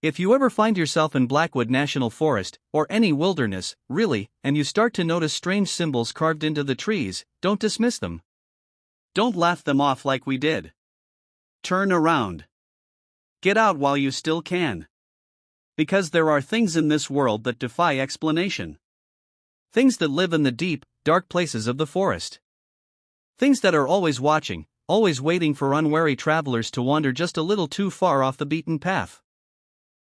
Speaker 1: If you ever find yourself in Blackwood National Forest, or any wilderness, really, and you start to notice strange symbols carved into the trees, don't dismiss them. Don't laugh them off like we did. Turn around. Get out while you still can. Because there are things in this world that defy explanation. Things that live in the deep, dark places of the forest. Things that are always watching, always waiting for unwary travelers to wander just a little too far off the beaten path.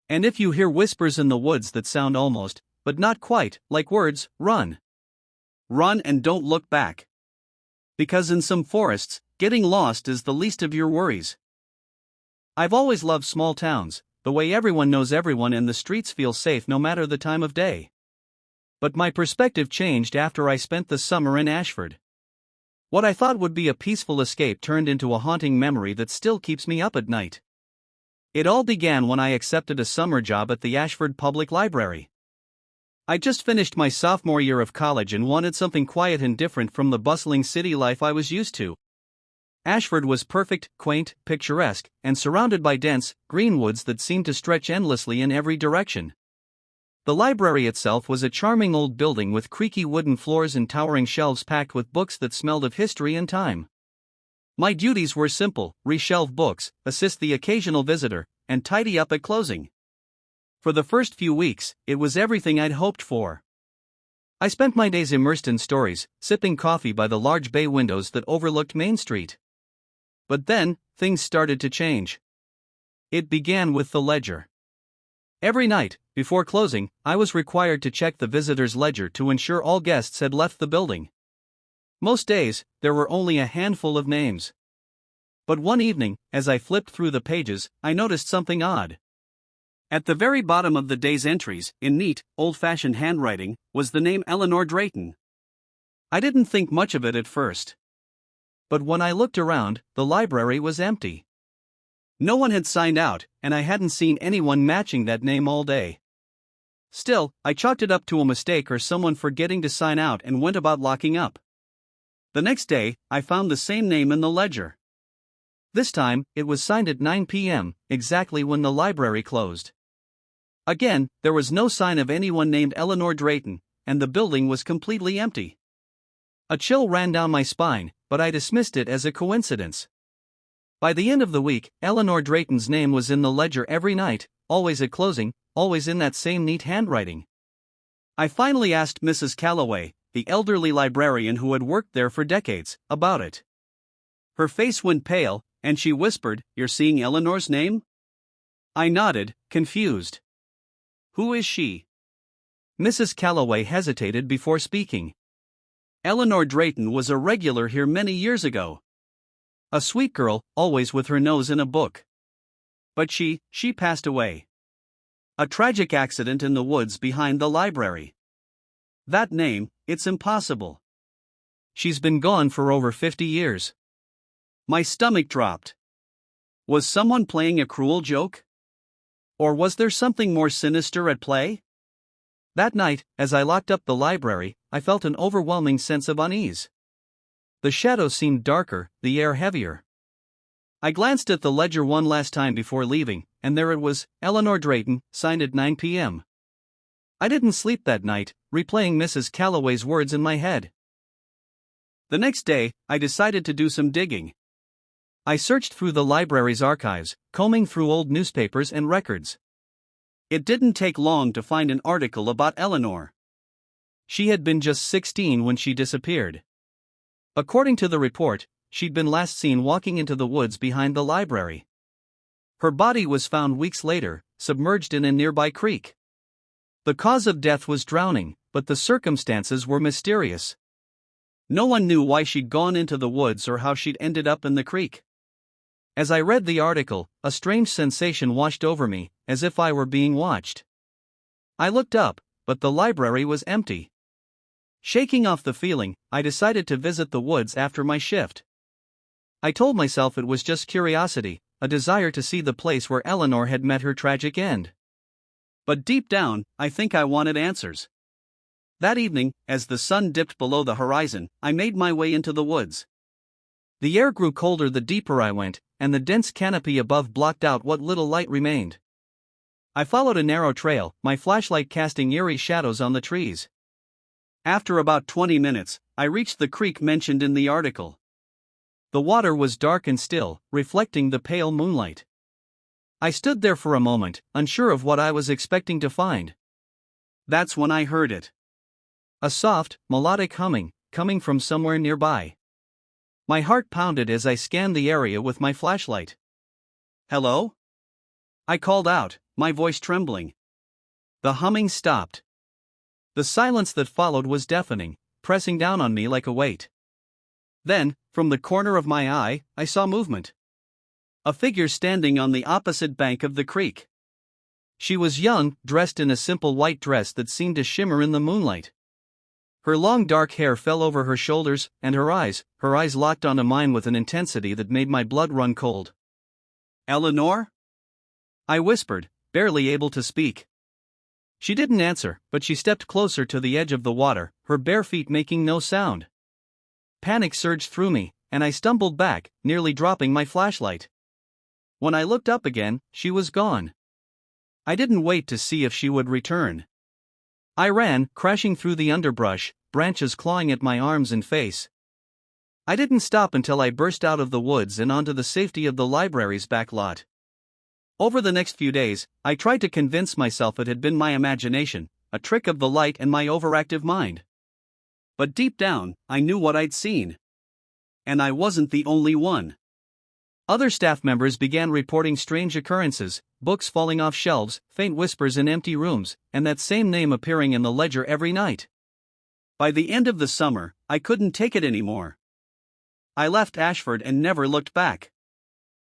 Speaker 1: And if you hear whispers in the woods that sound almost, but not quite, like words, run. Run and don't look back. Because in some forests, getting lost is the least of your worries. I've always loved small towns, the way everyone knows everyone and the streets feel safe no matter the time of day. But my perspective changed after I spent the summer in Ashford. What I thought would be a peaceful escape turned into a haunting memory that still keeps me up at night. It all began when I accepted a summer job at the Ashford Public Library. I just finished my sophomore year of college and wanted something quiet and different from the bustling city life I was used to. Ashford was perfect, quaint, picturesque, and surrounded by dense, green woods that seemed to stretch endlessly in every direction. The library itself was a charming old building with creaky wooden floors and towering shelves packed with books that smelled of history and time. My duties were simple: reshelve books, assist the occasional visitor, and tidy up at closing. For the first few weeks, it was everything I'd hoped for. I spent my days immersed in stories, sipping coffee by the large bay windows that overlooked Main Street. But then, things started to change. It began with the ledger. Every night, before closing, I was required to check the visitor's ledger to ensure all guests had left the building. Most days, there were only a handful of names. But one evening, as I flipped through the pages, I noticed something odd. At the very bottom of the day's entries, in neat, old-fashioned handwriting, was the name Eleanor Drayton. I didn't think much of it at first. But when I looked around, the library was empty. No one had signed out, and I hadn't seen anyone matching that name all day. Still, I chalked it up to a mistake or someone forgetting to sign out and went about locking up. The next day, I found the same name in the ledger. This time, it was signed at 9 p.m., exactly when the library closed. Again, there was no sign of anyone named Eleanor Drayton, and the building was completely empty. A chill ran down my spine, but I dismissed it as a coincidence. By the end of the week, Eleanor Drayton's name was in the ledger every night, always at closing, always in that same neat handwriting. I finally asked Mrs. Calloway, the elderly librarian who had worked there for decades, about it. Her face went pale, and she whispered, "You're seeing Eleanor's name?" I nodded, confused. Who is she? Mrs. Calloway hesitated before speaking. Eleanor Drayton was a regular here many years ago. A sweet girl, always with her nose in a book. But she passed away. A tragic accident in the woods behind the library. That name, it's impossible. She's been gone for over 50 years. My stomach dropped. Was someone playing a cruel joke? Or was there something more sinister at play? That night, as I locked up the library, I felt an overwhelming sense of unease. The shadows seemed darker, the air heavier. I glanced at the ledger one last time before leaving, and there it was, Eleanor Drayton, signed at 9 p.m. I didn't sleep that night, replaying Mrs. Calloway's words in my head. The next day, I decided to do some digging. I searched through the library's archives, combing through old newspapers and records. It didn't take long to find an article about Eleanor. She had been just 16 when she disappeared. According to the report, she'd been last seen walking into the woods behind the library. Her body was found weeks later, submerged in a nearby creek. The cause of death was drowning, but the circumstances were mysterious. No one knew why she'd gone into the woods or how she'd ended up in the creek. As I read the article, a strange sensation washed over me, as if I were being watched. I looked up, but the library was empty. Shaking off the feeling, I decided to visit the woods after my shift. I told myself it was just curiosity, a desire to see the place where Eleanor had met her tragic end. But deep down, I think I wanted answers. That evening, as the sun dipped below the horizon, I made my way into the woods. The air grew colder the deeper I went, and the dense canopy above blocked out what little light remained. I followed a narrow trail, my flashlight casting eerie shadows on the trees. After about 20 minutes, I reached the creek mentioned in the article. The water was dark and still, reflecting the pale moonlight. I stood there for a moment, unsure of what I was expecting to find. That's when I heard it. A soft, melodic humming, coming from somewhere nearby. My heart pounded as I scanned the area with my flashlight. "Hello?" I called out, my voice trembling. The humming stopped. The silence that followed was deafening, pressing down on me like a weight. Then, from the corner of my eye, I saw movement. A figure standing on the opposite bank of the creek. She was young, dressed in a simple white dress that seemed to shimmer in the moonlight. Her long dark hair fell over her shoulders, and her eyes locked onto mine with an intensity that made my blood run cold. "Eleanor?" I whispered, barely able to speak. She didn't answer, but she stepped closer to the edge of the water, her bare feet making no sound. Panic surged through me, and I stumbled back, nearly dropping my flashlight. When I looked up again, she was gone. I didn't wait to see if she would return. I ran, crashing through the underbrush, branches clawing at my arms and face. I didn't stop until I burst out of the woods and onto the safety of the library's back lot. Over the next few days, I tried to convince myself it had been my imagination, a trick of the light and my overactive mind. But deep down, I knew what I'd seen. And I wasn't the only one. Other staff members began reporting strange occurrences, books falling off shelves, faint whispers in empty rooms, and that same name appearing in the ledger every night. By the end of the summer, I couldn't take it anymore. I left Ashford and never looked back.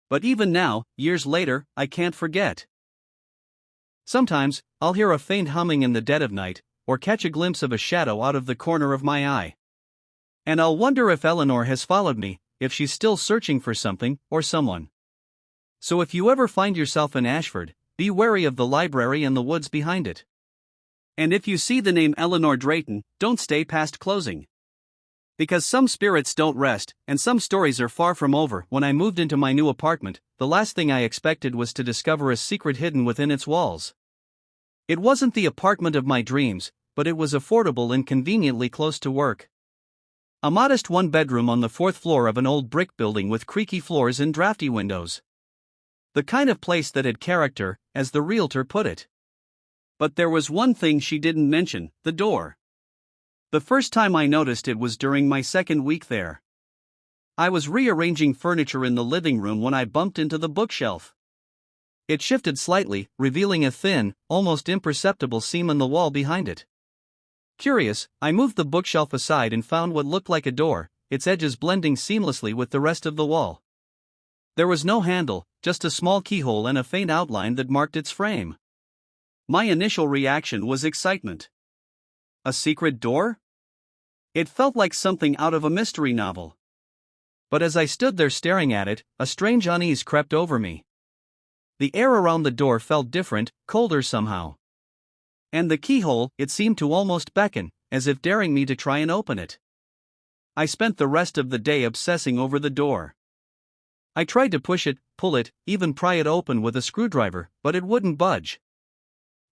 Speaker 1: But even now, years later, I can't forget. Sometimes, I'll hear a faint humming in the dead of night, or catch a glimpse of a shadow out of the corner of my eye. And I'll wonder if Eleanor has followed me, if she's still searching for something, or someone. So if you ever find yourself in Ashford, be wary of the library and the woods behind it. And if you see the name Eleanor Drayton, don't stay past closing. Because some spirits don't rest, and some stories are far from over. When I moved into my new apartment, the last thing I expected was to discover a secret hidden within its walls. It wasn't the apartment of my dreams, but it was affordable and conveniently close to work. A modest one-bedroom on the 4th floor of an old brick building with creaky floors and drafty windows. The kind of place that had character, as the realtor put it. But there was one thing she didn't mention, the door. The first time I noticed it was during my second week there. I was rearranging furniture in the living room when I bumped into the bookshelf. It shifted slightly, revealing a thin, almost imperceptible seam in the wall behind it. Curious, I moved the bookshelf aside and found what looked like a door, its edges blending seamlessly with the rest of the wall. There was no handle, just a small keyhole and a faint outline that marked its frame. My initial reaction was excitement. A secret door? It felt like something out of a mystery novel. But as I stood there staring at it, a strange unease crept over me. The air around the door felt different, colder somehow. And the keyhole, it seemed to almost beckon, as if daring me to try and open it. I spent the rest of the day obsessing over the door. I tried to push it, pull it, even pry it open with a screwdriver, but it wouldn't budge.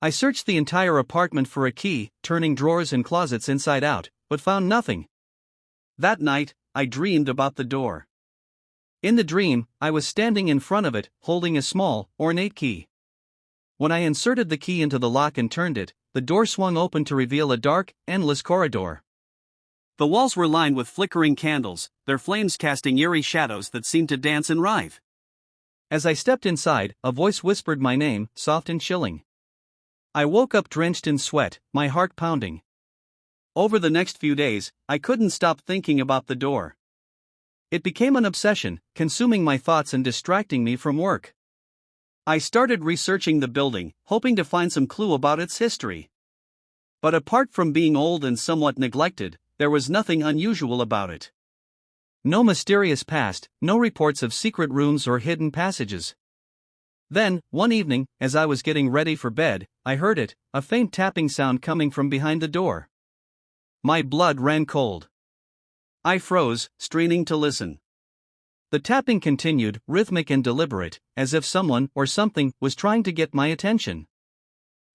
Speaker 1: I searched the entire apartment for a key, turning drawers and closets inside out, but found nothing. That night, I dreamed about the door. In the dream, I was standing in front of it, holding a small, ornate key. When I inserted the key into the lock and turned it, the door swung open to reveal a dark, endless corridor. The walls were lined with flickering candles, their flames casting eerie shadows that seemed to dance and writhe. As I stepped inside, a voice whispered my name, soft and chilling. I woke up drenched in sweat, my heart pounding. Over the next few days, I couldn't stop thinking about the door. It became an obsession, consuming my thoughts and distracting me from work. I started researching the building, hoping to find some clue about its history. But apart from being old and somewhat neglected, there was nothing unusual about it. No mysterious past, no reports of secret rooms or hidden passages. Then, one evening, as I was getting ready for bed, I heard it, a faint tapping sound coming from behind the door. My blood ran cold. I froze, straining to listen. The tapping continued, rhythmic and deliberate, as if someone or something was trying to get my attention.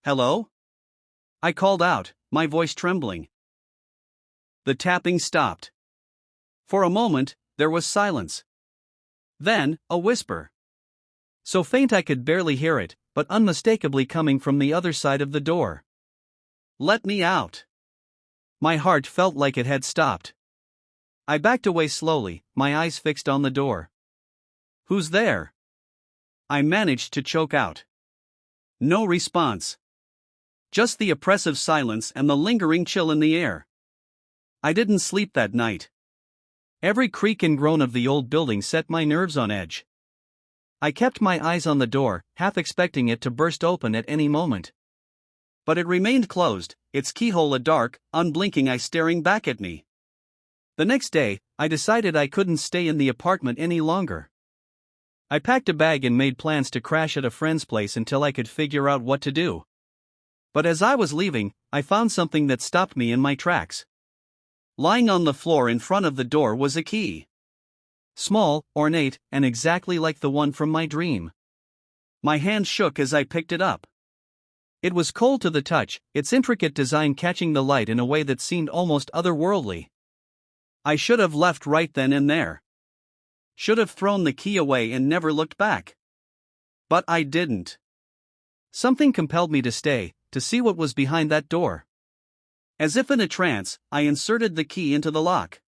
Speaker 1: "Hello?" I called out, my voice trembling. The tapping stopped. For a moment, there was silence. Then, a whisper. So faint I could barely hear it, but unmistakably coming from the other side of the door. "Let me out." My heart felt like it had stopped. I backed away slowly, my eyes fixed on the door. "Who's there?" I managed to choke out. No response. Just the oppressive silence and the lingering chill in the air. I didn't sleep that night. Every creak and groan of the old building set my nerves on edge. I kept my eyes on the door, half expecting it to burst open at any moment. But it remained closed, its keyhole a dark, unblinking eye staring back at me. The next day, I decided I couldn't stay in the apartment any longer. I packed a bag and made plans to crash at a friend's place until I could figure out what to do. But as I was leaving, I found something that stopped me in my tracks. Lying on the floor in front of the door was a key. Small, ornate, and exactly like the one from my dream. My hand shook as I picked it up. It was cold to the touch, its intricate design catching the light in a way that seemed almost otherworldly. I should have left right then and there. Should have thrown the key away and never looked back. But I didn't. Something compelled me to stay, to see what was behind that door. As if in a trance, I inserted the key into the lock.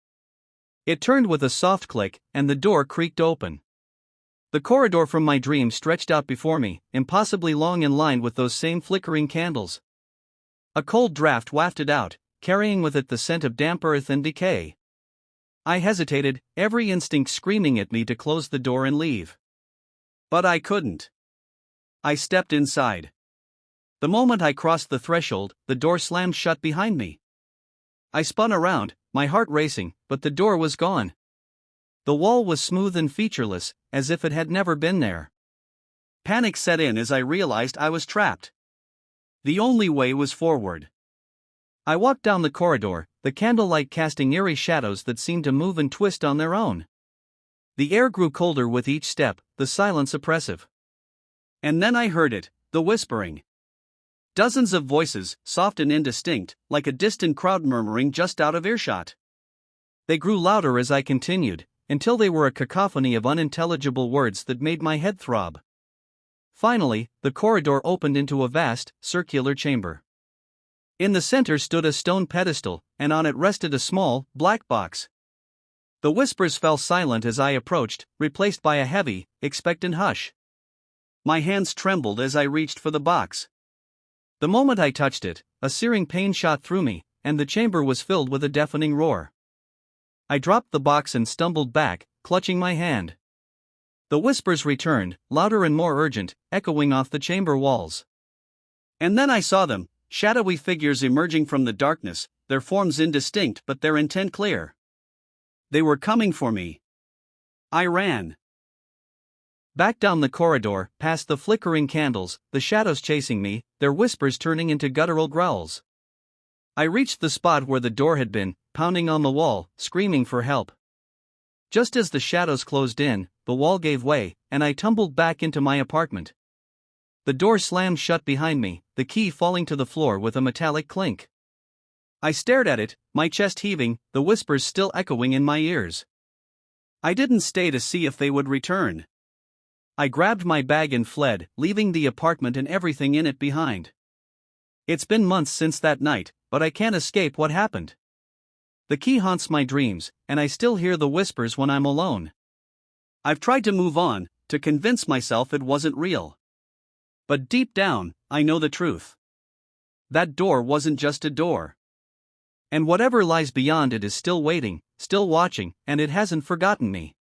Speaker 1: It turned with a soft click, and the door creaked open. The corridor from my dream stretched out before me, impossibly long and lined with those same flickering candles. A cold draft wafted out, carrying with it the scent of damp earth and decay. I hesitated, every instinct screaming at me to close the door and leave. But I couldn't. I stepped inside. The moment I crossed the threshold, the door slammed shut behind me. I spun around, my heart racing, but the door was gone. The wall was smooth and featureless, as if it had never been there. Panic set in as I realized I was trapped. The only way was forward. I walked down the corridor, the candlelight casting eerie shadows that seemed to move and twist on their own. The air grew colder with each step, the silence oppressive. And then I heard it, the whispering. Dozens of voices, soft and indistinct, like a distant crowd murmuring just out of earshot. They grew louder as I continued, until they were a cacophony of unintelligible words that made my head throb. Finally, the corridor opened into a vast, circular chamber. In the center stood a stone pedestal, and on it rested a small, black box. The whispers fell silent as I approached, replaced by a heavy, expectant hush. My hands trembled as I reached for the box. The moment I touched it, a searing pain shot through me, and the chamber was filled with a deafening roar. I dropped the box and stumbled back, clutching my hand. The whispers returned, louder and more urgent, echoing off the chamber walls. And then I saw them, shadowy figures emerging from the darkness, their forms indistinct but their intent clear. They were coming for me. I ran. Back down the corridor, past the flickering candles, the shadows chasing me, their whispers turning into guttural growls. I reached the spot where the door had been, pounding on the wall, screaming for help. Just as the shadows closed in, the wall gave way, and I tumbled back into my apartment. The door slammed shut behind me, the key falling to the floor with a metallic clink. I stared at it, my chest heaving, the whispers still echoing in my ears. I didn't stay to see if they would return. I grabbed my bag and fled, leaving the apartment and everything in it behind. It's been months since that night, but I can't escape what happened. The key haunts my dreams, and I still hear the whispers when I'm alone. I've tried to move on, to convince myself it wasn't real. But deep down, I know the truth. That door wasn't just a door. And whatever lies beyond it is still waiting, still watching, and it hasn't forgotten me.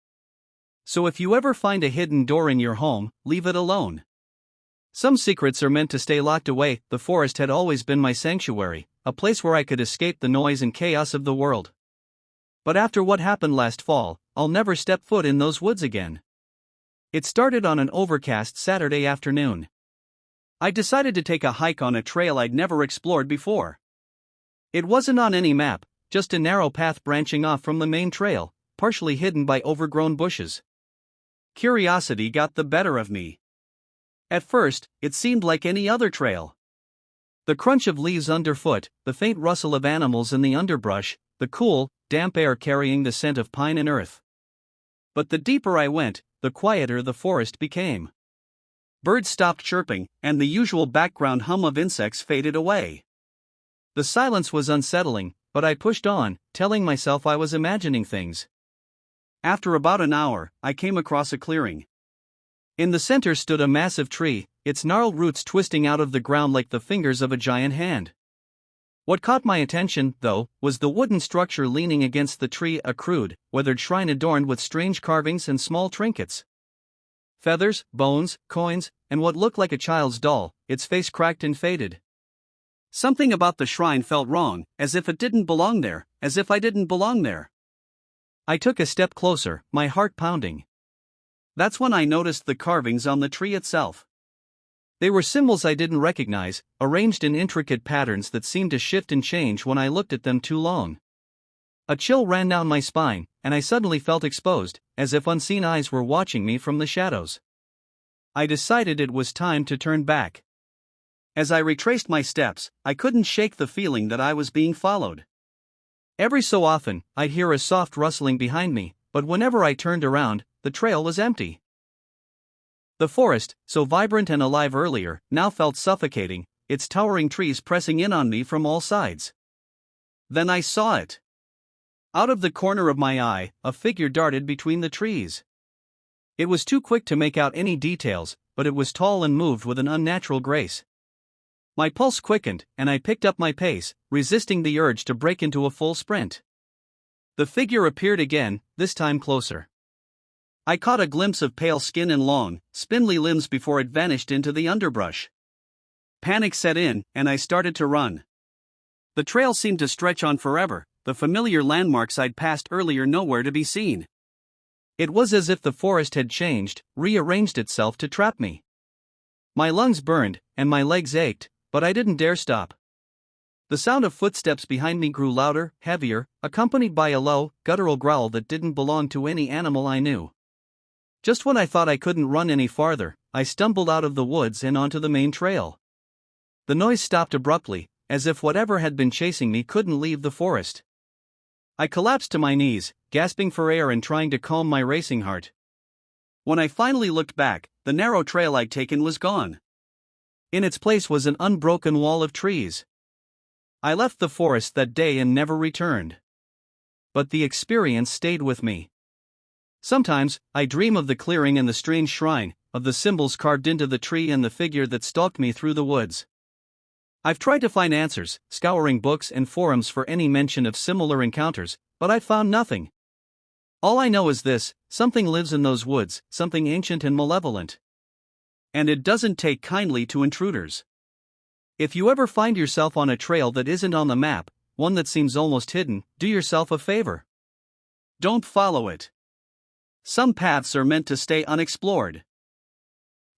Speaker 1: So if you ever find a hidden door in your home, leave it alone. Some secrets are meant to stay locked away. The forest had always been my sanctuary, a place where I could escape the noise and chaos of the world. But after what happened last fall, I'll never step foot in those woods again. It started on an overcast Saturday afternoon. I decided to take a hike on a trail I'd never explored before. It wasn't on any map, just a narrow path branching off from the main trail, partially hidden by overgrown bushes. Curiosity got the better of me. At first, it seemed like any other trail. The crunch of leaves underfoot, the faint rustle of animals in the underbrush, the cool, damp air carrying the scent of pine and earth. But the deeper I went, the quieter the forest became. Birds stopped chirping, and the usual background hum of insects faded away. The silence was unsettling, but I pushed on, telling myself I was imagining things. After about an hour, I came across a clearing. In the center stood a massive tree, its gnarled roots twisting out of the ground like the fingers of a giant hand. What caught my attention, though, was the wooden structure leaning against the tree, a crude, weathered shrine adorned with strange carvings and small trinkets. Feathers, bones, coins, and what looked like a child's doll, its face cracked and faded. Something about the shrine felt wrong, as if it didn't belong there, as if I didn't belong there. I took a step closer, my heart pounding. That's when I noticed the carvings on the tree itself. They were symbols I didn't recognize, arranged in intricate patterns that seemed to shift and change when I looked at them too long. A chill ran down my spine, and I suddenly felt exposed, as if unseen eyes were watching me from the shadows. I decided it was time to turn back. As I retraced my steps, I couldn't shake the feeling that I was being followed. Every so often, I'd hear a soft rustling behind me, but whenever I turned around, the trail was empty. The forest, so vibrant and alive earlier, now felt suffocating, its towering trees pressing in on me from all sides. Then I saw it. Out of the corner of my eye, a figure darted between the trees. It was too quick to make out any details, but it was tall and moved with an unnatural grace. My pulse quickened, and I picked up my pace, resisting the urge to break into a full sprint. The figure appeared again, this time closer. I caught a glimpse of pale skin and long, spindly limbs before it vanished into the underbrush. Panic set in, and I started to run. The trail seemed to stretch on forever, the familiar landmarks I'd passed earlier nowhere to be seen. It was as if the forest had changed, rearranged itself to trap me. My lungs burned, and my legs ached, but I didn't dare stop. The sound of footsteps behind me grew louder, heavier, accompanied by a low, guttural growl that didn't belong to any animal I knew. Just when I thought I couldn't run any farther, I stumbled out of the woods and onto the main trail. The noise stopped abruptly, as if whatever had been chasing me couldn't leave the forest. I collapsed to my knees, gasping for air and trying to calm my racing heart. When I finally looked back, the narrow trail I'd taken was gone. In its place was an unbroken wall of trees. I left the forest that day and never returned. But the experience stayed with me. Sometimes, I dream of the clearing and the strange shrine, of the symbols carved into the tree and the figure that stalked me through the woods. I've tried to find answers, scouring books and forums for any mention of similar encounters, but I've found nothing. All I know is this: something lives in those woods, something ancient and malevolent. And it doesn't take kindly to intruders. If you ever find yourself on a trail that isn't on the map, one that seems almost hidden, do yourself a favor. Don't follow it. Some paths are meant to stay unexplored.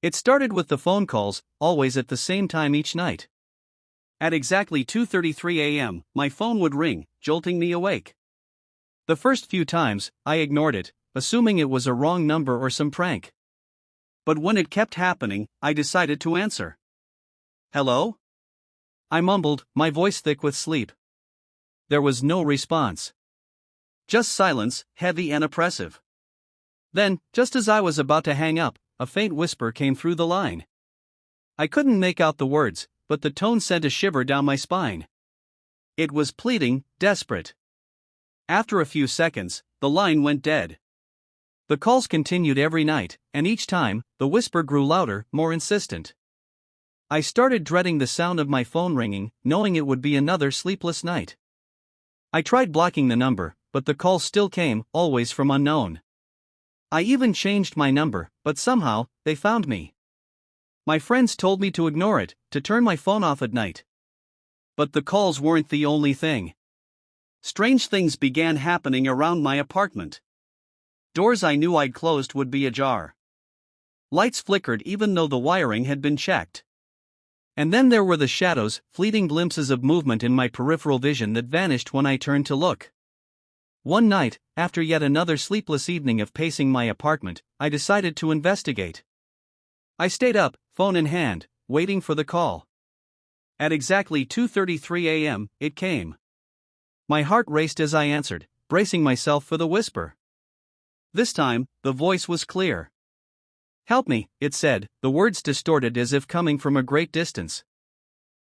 Speaker 1: It started with the phone calls, always at the same time each night. At exactly 2:33 a.m., my phone would ring, jolting me awake. The first few times, I ignored it, assuming it was a wrong number or some prank. But when it kept happening, I decided to answer. "Hello?" I mumbled, my voice thick with sleep. There was no response. Just silence, heavy and oppressive. Then, just as I was about to hang up, a faint whisper came through the line. I couldn't make out the words, but the tone sent a shiver down my spine. It was pleading, desperate. After a few seconds, the line went dead. The calls continued every night, and each time, the whisper grew louder, more insistent. I started dreading the sound of my phone ringing, knowing it would be another sleepless night. I tried blocking the number, but the calls still came, always from unknown. I even changed my number, but somehow, they found me. My friends told me to ignore it, to turn my phone off at night. But the calls weren't the only thing. Strange things began happening around my apartment. Doors I knew I'd closed would be ajar. Lights flickered even though the wiring had been checked. And then there were the shadows, fleeting glimpses of movement in my peripheral vision that vanished when I turned to look. One night, after yet another sleepless evening of pacing my apartment, I decided to investigate. I stayed up, phone in hand, waiting for the call. At exactly 2:33 a.m., it came. My heart raced as I answered, bracing myself for the whisper. This time, the voice was clear. "Help me," it said, the words distorted as if coming from a great distance.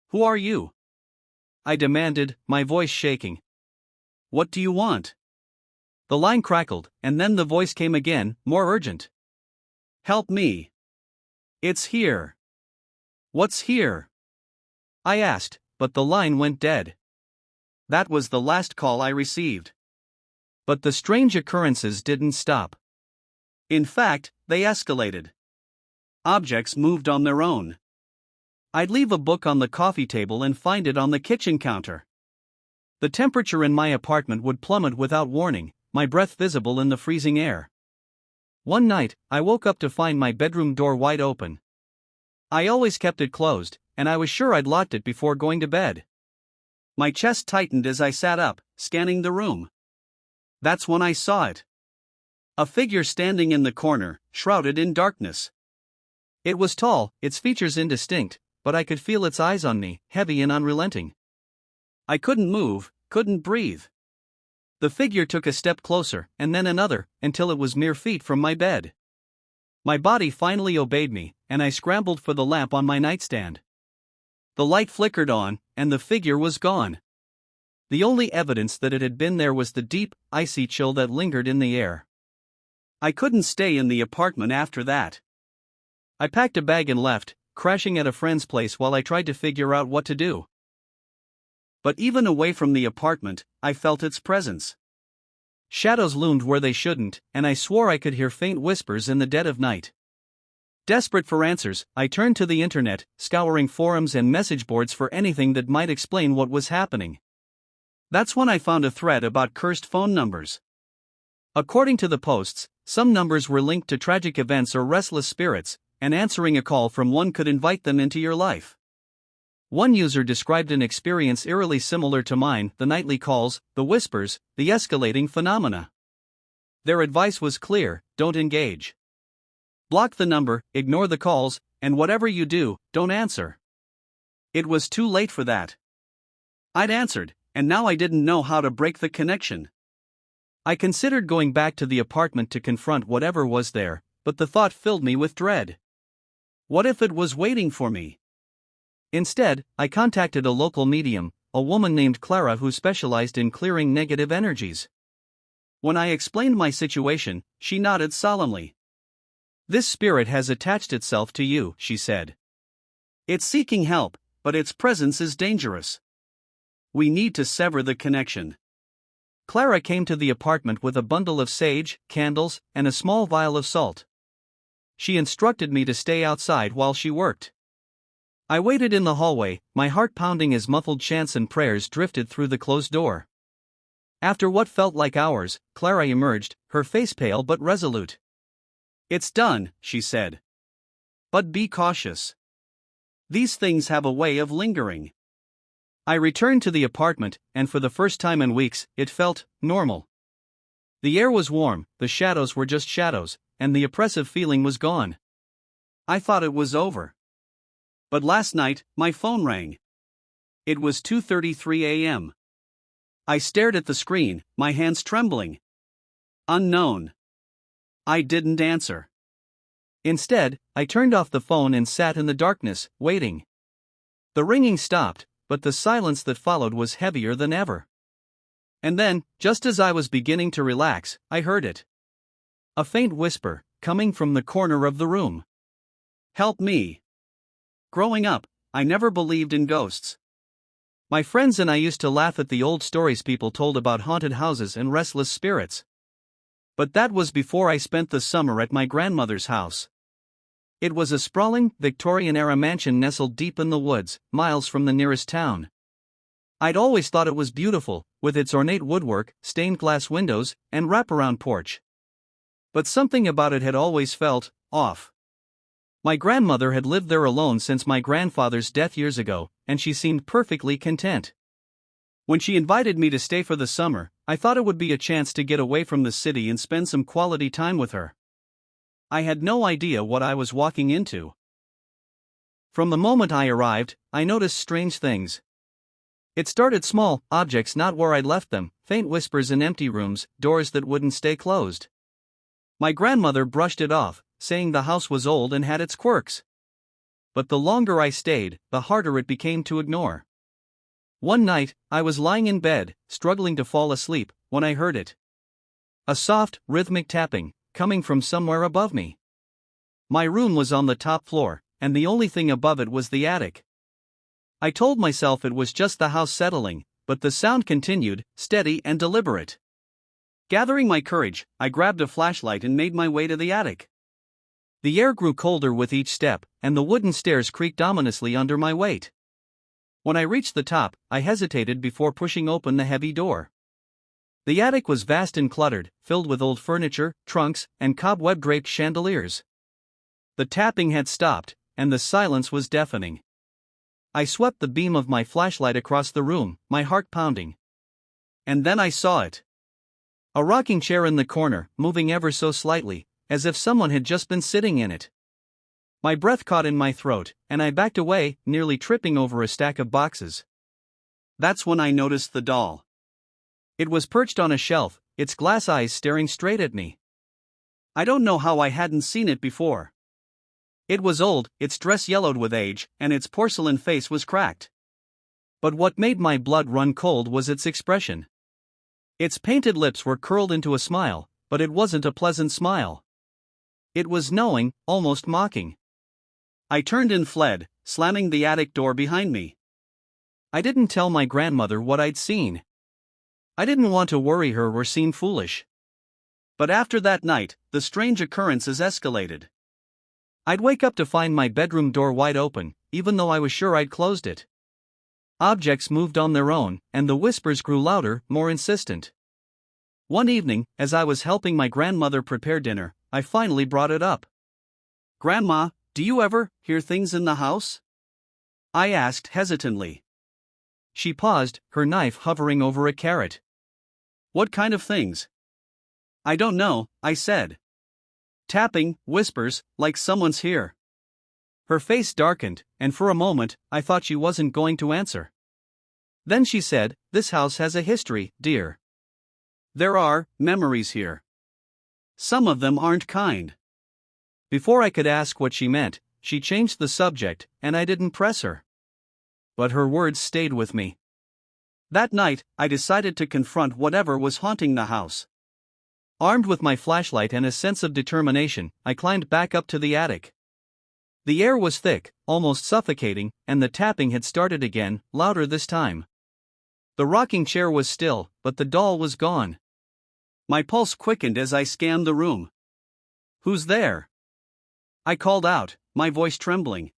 Speaker 1: "Who are you?" I demanded, my voice shaking. "What do you want?" The line crackled, and then the voice came again, more urgent. "Help me. It's here." "What's here?" I asked, but the line went dead. That was the last call I received. But the strange occurrences didn't stop. In fact, they escalated. Objects moved on their own. I'd leave a book on the coffee table and find it on the kitchen counter. The temperature in my apartment would plummet without warning, my breath visible in the freezing air. One night, I woke up to find my bedroom door wide open. I always kept it closed, and I was sure I'd locked it before going to bed. My chest tightened as I sat up, scanning the room. That's when I saw it. A figure standing in the corner, shrouded in darkness. It was tall, its features indistinct, but I could feel its eyes on me, heavy and unrelenting. I couldn't move, couldn't breathe. The figure took a step closer, and then another, until it was mere feet from my bed. My body finally obeyed me, and I scrambled for the lamp on my nightstand. The light flickered on, and the figure was gone. The only evidence that it had been there was the deep, icy chill that lingered in the air. I couldn't stay in the apartment after that. I packed a bag and left, crashing at a friend's place while I tried to figure out what to do. But even away from the apartment, I felt its presence. Shadows loomed where they shouldn't, and I swore I could hear faint whispers in the dead of night. Desperate for answers, I turned to the internet, scouring forums and message boards for anything that might explain what was happening. That's when I found a thread about cursed phone numbers. According to the posts, some numbers were linked to tragic events or restless spirits, and answering a call from one could invite them into your life. One user described an experience eerily similar to mine: the nightly calls, the whispers, the escalating phenomena. Their advice was clear: don't engage. Block the number, ignore the calls, and whatever you do, don't answer. It was too late for that. I'd answered, and now I didn't know how to break the connection. I considered going back to the apartment to confront whatever was there, but the thought filled me with dread. What if it was waiting for me? Instead, I contacted a local medium, a woman named Clara who specialized in clearing negative energies. When I explained my situation, she nodded solemnly. This spirit has attached itself to you, she said. It's seeking help, but its presence is dangerous. We need to sever the connection. Clara came to the apartment with a bundle of sage, candles, and a small vial of salt. She instructed me to stay outside while she worked. I waited in the hallway, my heart pounding as muffled chants and prayers drifted through the closed door. After what felt like hours, Clara emerged, her face pale but resolute. It's done, she said. But be cautious. These things have a way of lingering. I returned to the apartment, and for the first time in weeks, it felt normal. The air was warm, the shadows were just shadows, and the oppressive feeling was gone. I thought it was over. But last night, my phone rang. It was 2:33 a.m. I stared at the screen, my hands trembling. Unknown. I didn't answer. Instead, I turned off the phone and sat in the darkness, waiting. The ringing stopped, but the silence that followed was heavier than ever. And then, just as I was beginning to relax, I heard it. A faint whisper, coming from the corner of the room. Help me. Growing up, I never believed in ghosts. My friends and I used to laugh at the old stories people told about haunted houses and restless spirits. But that was before I spent the summer at my grandmother's house. It was a sprawling, Victorian-era mansion nestled deep in the woods, miles from the nearest town. I'd always thought it was beautiful, with its ornate woodwork, stained glass windows, and wraparound porch. But something about it had always felt off. My grandmother had lived there alone since my grandfather's death years ago, and she seemed perfectly content. When she invited me to stay for the summer, I thought it would be a chance to get away from the city and spend some quality time with her. I had no idea what I was walking into. From the moment I arrived, I noticed strange things. It started small, objects not where I'd left them, faint whispers in empty rooms, doors that wouldn't stay closed. My grandmother brushed it off, saying the house was old and had its quirks. But the longer I stayed, the harder it became to ignore. One night, I was lying in bed, struggling to fall asleep, when I heard it. A soft, rhythmic tapping, coming from somewhere above me. My room was on the top floor, and the only thing above it was the attic. I told myself it was just the house settling, but the sound continued, steady and deliberate. Gathering my courage, I grabbed a flashlight and made my way to the attic. The air grew colder with each step, and the wooden stairs creaked ominously under my weight. When I reached the top, I hesitated before pushing open the heavy door. The attic was vast and cluttered, filled with old furniture, trunks, and cobweb-draped chandeliers. The tapping had stopped, and the silence was deafening. I swept the beam of my flashlight across the room, my heart pounding. And then I saw it. A rocking chair in the corner, moving ever so slightly, as if someone had just been sitting in it. My breath caught in my throat, and I backed away, nearly tripping over a stack of boxes. That's when I noticed the doll. It was perched on a shelf, its glass eyes staring straight at me. I don't know how I hadn't seen it before. It was old, its dress yellowed with age, and its porcelain face was cracked. But what made my blood run cold was its expression. Its painted lips were curled into a smile, but it wasn't a pleasant smile. It was knowing, almost mocking. I turned and fled, slamming the attic door behind me. I didn't tell my grandmother what I'd seen. I didn't want to worry her or seem foolish. But after that night, the strange occurrences escalated. I'd wake up to find my bedroom door wide open, even though I was sure I'd closed it. Objects moved on their own, and the whispers grew louder, more insistent. One evening, as I was helping my grandmother prepare dinner, I finally brought it up. "Grandma, do you ever hear things in the house?" I asked hesitantly. She paused, her knife hovering over a carrot. "What kind of things?" "I don't know," I said. "Tapping, whispers, like someone's here." Her face darkened, and for a moment, I thought she wasn't going to answer. Then she said, "This house has a history, dear. There are memories here. Some of them aren't kind." Before I could ask what she meant, she changed the subject, and I didn't press her. But her words stayed with me. That night, I decided to confront whatever was haunting the house. Armed with my flashlight and a sense of determination, I climbed back up to the attic. The air was thick, almost suffocating, and the tapping had started again, louder this time. The rocking chair was still, but the doll was gone. My pulse quickened as I scanned the room. "Who's there?" I called out, my voice trembling.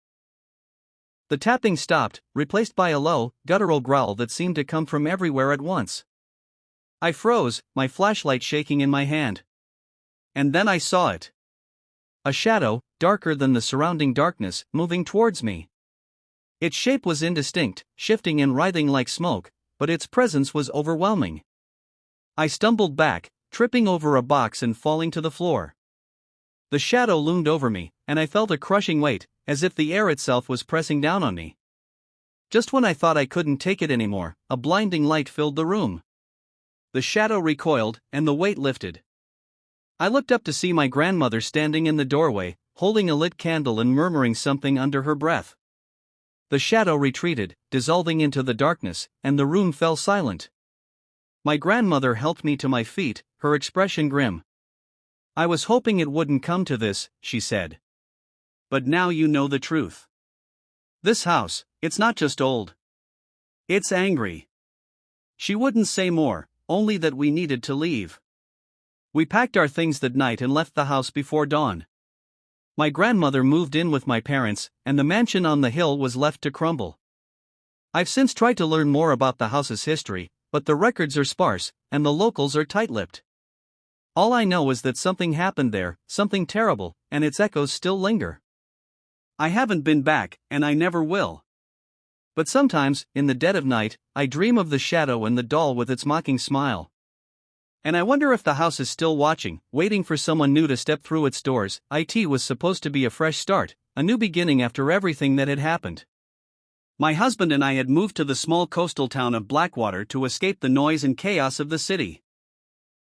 Speaker 1: The tapping stopped, replaced by a low, guttural growl that seemed to come from everywhere at once. I froze, my flashlight shaking in my hand. And then I saw it. A shadow, darker than the surrounding darkness, moving towards me. Its shape was indistinct, shifting and writhing like smoke, but its presence was overwhelming. I stumbled back, tripping over a box and falling to the floor. The shadow loomed over me, and I felt a crushing weight, as if the air itself was pressing down on me. Just when I thought I couldn't take it anymore, a blinding light filled the room. The shadow recoiled, and the weight lifted. I looked up to see my grandmother standing in the doorway, holding a lit candle and murmuring something under her breath. The shadow retreated, dissolving into the darkness, and the room fell silent. My grandmother helped me to my feet, her expression grim. "I was hoping it wouldn't come to this," she said. "But now you know the truth. This house, it's not just old. It's angry." She wouldn't say more, only that we needed to leave. We packed our things that night and left the house before dawn. My grandmother moved in with my parents, and the mansion on the hill was left to crumble. I've since tried to learn more about the house's history, but the records are sparse, and the locals are tight-lipped. All I know is that something happened there, something terrible, and its echoes still linger. I haven't been back, and I never will. But sometimes, in the dead of night, I dream of the shadow and the doll with its mocking smile. And I wonder if the house is still watching, waiting for someone new to step through its doors. It was supposed to be a fresh start, a new beginning after everything that had happened. My husband and I had moved to the small coastal town of Blackwater to escape the noise and chaos of the city.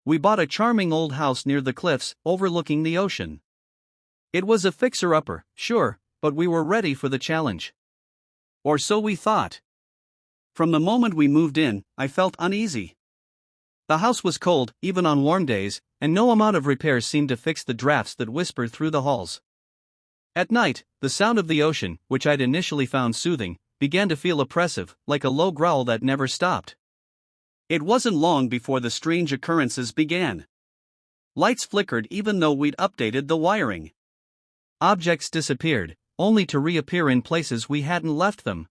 Speaker 1: We bought a charming old house near the cliffs, overlooking the ocean. It was a fixer-upper, sure, but we were ready for the challenge. Or so we thought. From the moment we moved in, I felt uneasy. The house was cold, even on warm days, and no amount of repairs seemed to fix the drafts that whispered through the halls. At night, the sound of the ocean, which I'd initially found soothing, began to feel oppressive, like a low growl that never stopped. It wasn't long before the strange occurrences began. Lights flickered even though we'd updated the wiring. Objects disappeared, only to reappear in places we hadn't left them.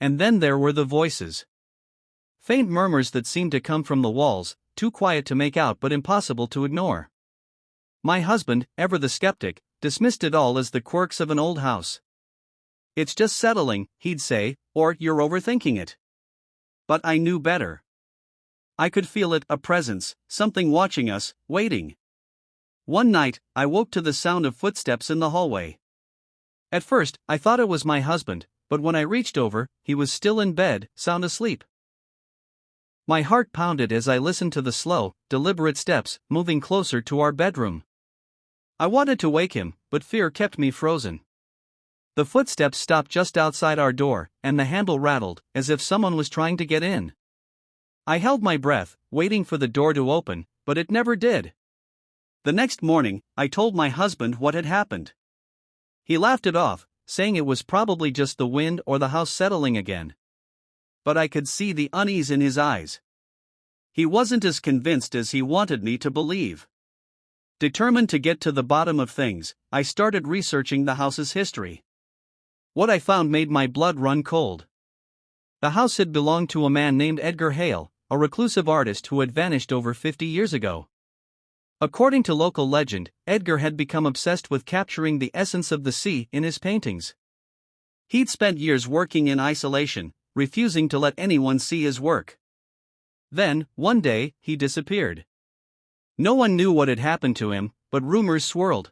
Speaker 1: And then there were the voices. Faint murmurs that seemed to come from the walls, too quiet to make out but impossible to ignore. My husband, ever the skeptic, dismissed it all as the quirks of an old house. "It's just settling," he'd say, or "you're overthinking it." But I knew better. I could feel it, a presence, something watching us, waiting. One night, I woke to the sound of footsteps in the hallway. At first, I thought it was my husband, but when I reached over, he was still in bed, sound asleep. My heart pounded as I listened to the slow, deliberate steps, moving closer to our bedroom. I wanted to wake him, but fear kept me frozen. The footsteps stopped just outside our door, and the handle rattled, as if someone was trying to get in. I held my breath, waiting for the door to open, but it never did. The next morning, I told my husband what had happened. He laughed it off, saying it was probably just the wind or the house settling again. But I could see the unease in his eyes. He wasn't as convinced as he wanted me to believe. Determined to get to the bottom of things, I started researching the house's history. What I found made my blood run cold. The house had belonged to a man named Edgar Hale, a reclusive artist who had vanished over 50 years ago. According to local legend, Edgar had become obsessed with capturing the essence of the sea in his paintings. He'd spent years working in isolation, refusing to let anyone see his work. Then, one day, he disappeared. No one knew what had happened to him, but rumors swirled.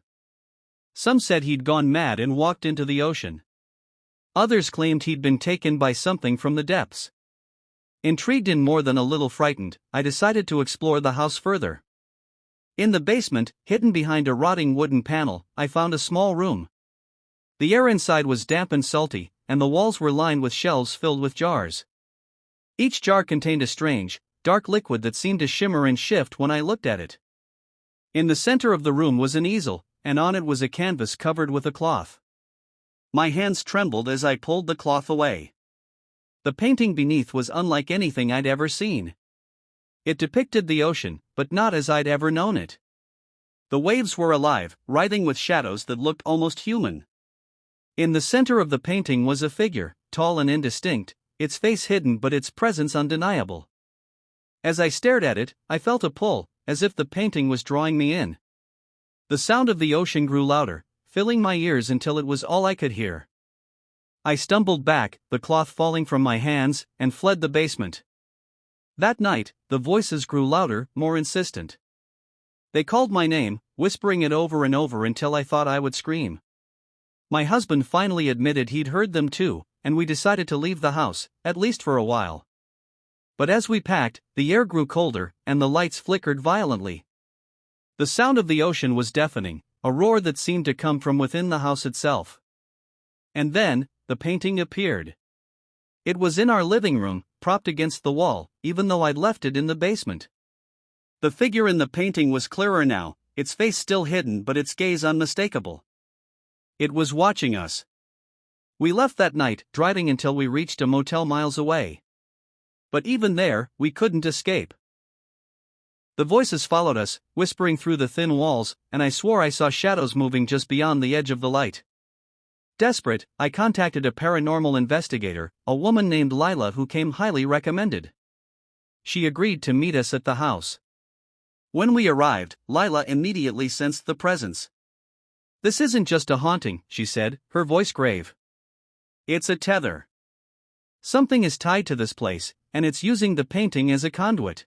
Speaker 1: Some said he'd gone mad and walked into the ocean. Others claimed he'd been taken by something from the depths. Intrigued and more than a little frightened, I decided to explore the house further. In the basement, hidden behind a rotting wooden panel, I found a small room. The air inside was damp and salty, and the walls were lined with shelves filled with jars. Each jar contained a strange, dark liquid that seemed to shimmer and shift when I looked at it. In the center of the room was an easel, and on it was a canvas covered with a cloth. My hands trembled as I pulled the cloth away. The painting beneath was unlike anything I'd ever seen. It depicted the ocean, but not as I'd ever known it. The waves were alive, writhing with shadows that looked almost human. In the center of the painting was a figure, tall and indistinct, its face hidden but its presence undeniable. As I stared at it, I felt a pull, as if the painting was drawing me in. The sound of the ocean grew louder, filling my ears until it was all I could hear. I stumbled back, the cloth falling from my hands, and fled the basement. That night, the voices grew louder, more insistent. They called my name, whispering it over and over until I thought I would scream. My husband finally admitted he'd heard them too, and we decided to leave the house, at least for a while. But as we packed, the air grew colder, and the lights flickered violently. The sound of the ocean was deafening, a roar that seemed to come from within the house itself. And then, the painting appeared. It was in our living room, propped against the wall, even though I'd left it in the basement. The figure in the painting was clearer now, its face still hidden but its gaze unmistakable. It was watching us. We left that night, driving until we reached a motel miles away. But even there, we couldn't escape. The voices followed us, whispering through the thin walls, and I swore I saw shadows moving just beyond the edge of the light. Desperate, I contacted a paranormal investigator, a woman named Lila who came highly recommended. She agreed to meet us at the house. When we arrived, Lila immediately sensed the presence. "This isn't just a haunting," she said, her voice grave. "It's a tether. Something is tied to this place, and it's using the painting as a conduit."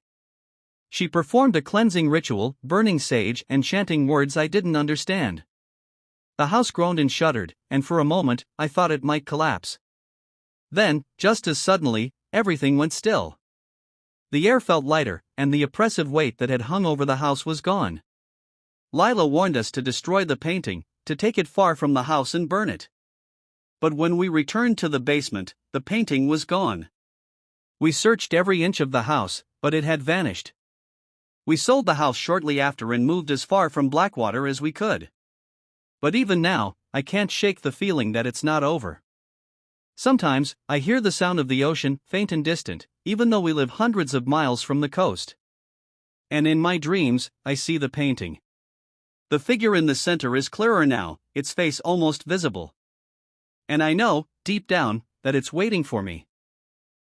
Speaker 1: She performed a cleansing ritual, burning sage and chanting words I didn't understand. The house groaned and shuddered, and for a moment, I thought it might collapse. Then, just as suddenly, everything went still. The air felt lighter, and the oppressive weight that had hung over the house was gone. Lila warned us to destroy the painting, to take it far from the house and burn it. But when we returned to the basement, the painting was gone. We searched every inch of the house, but it had vanished. We sold the house shortly after and moved as far from Blackwater as we could. But even now, I can't shake the feeling that it's not over. Sometimes, I hear the sound of the ocean, faint and distant, even though we live hundreds of miles from the coast. And in my dreams, I see the painting. The figure in the center is clearer now, its face almost visible. And I know, deep down, that it's waiting for me.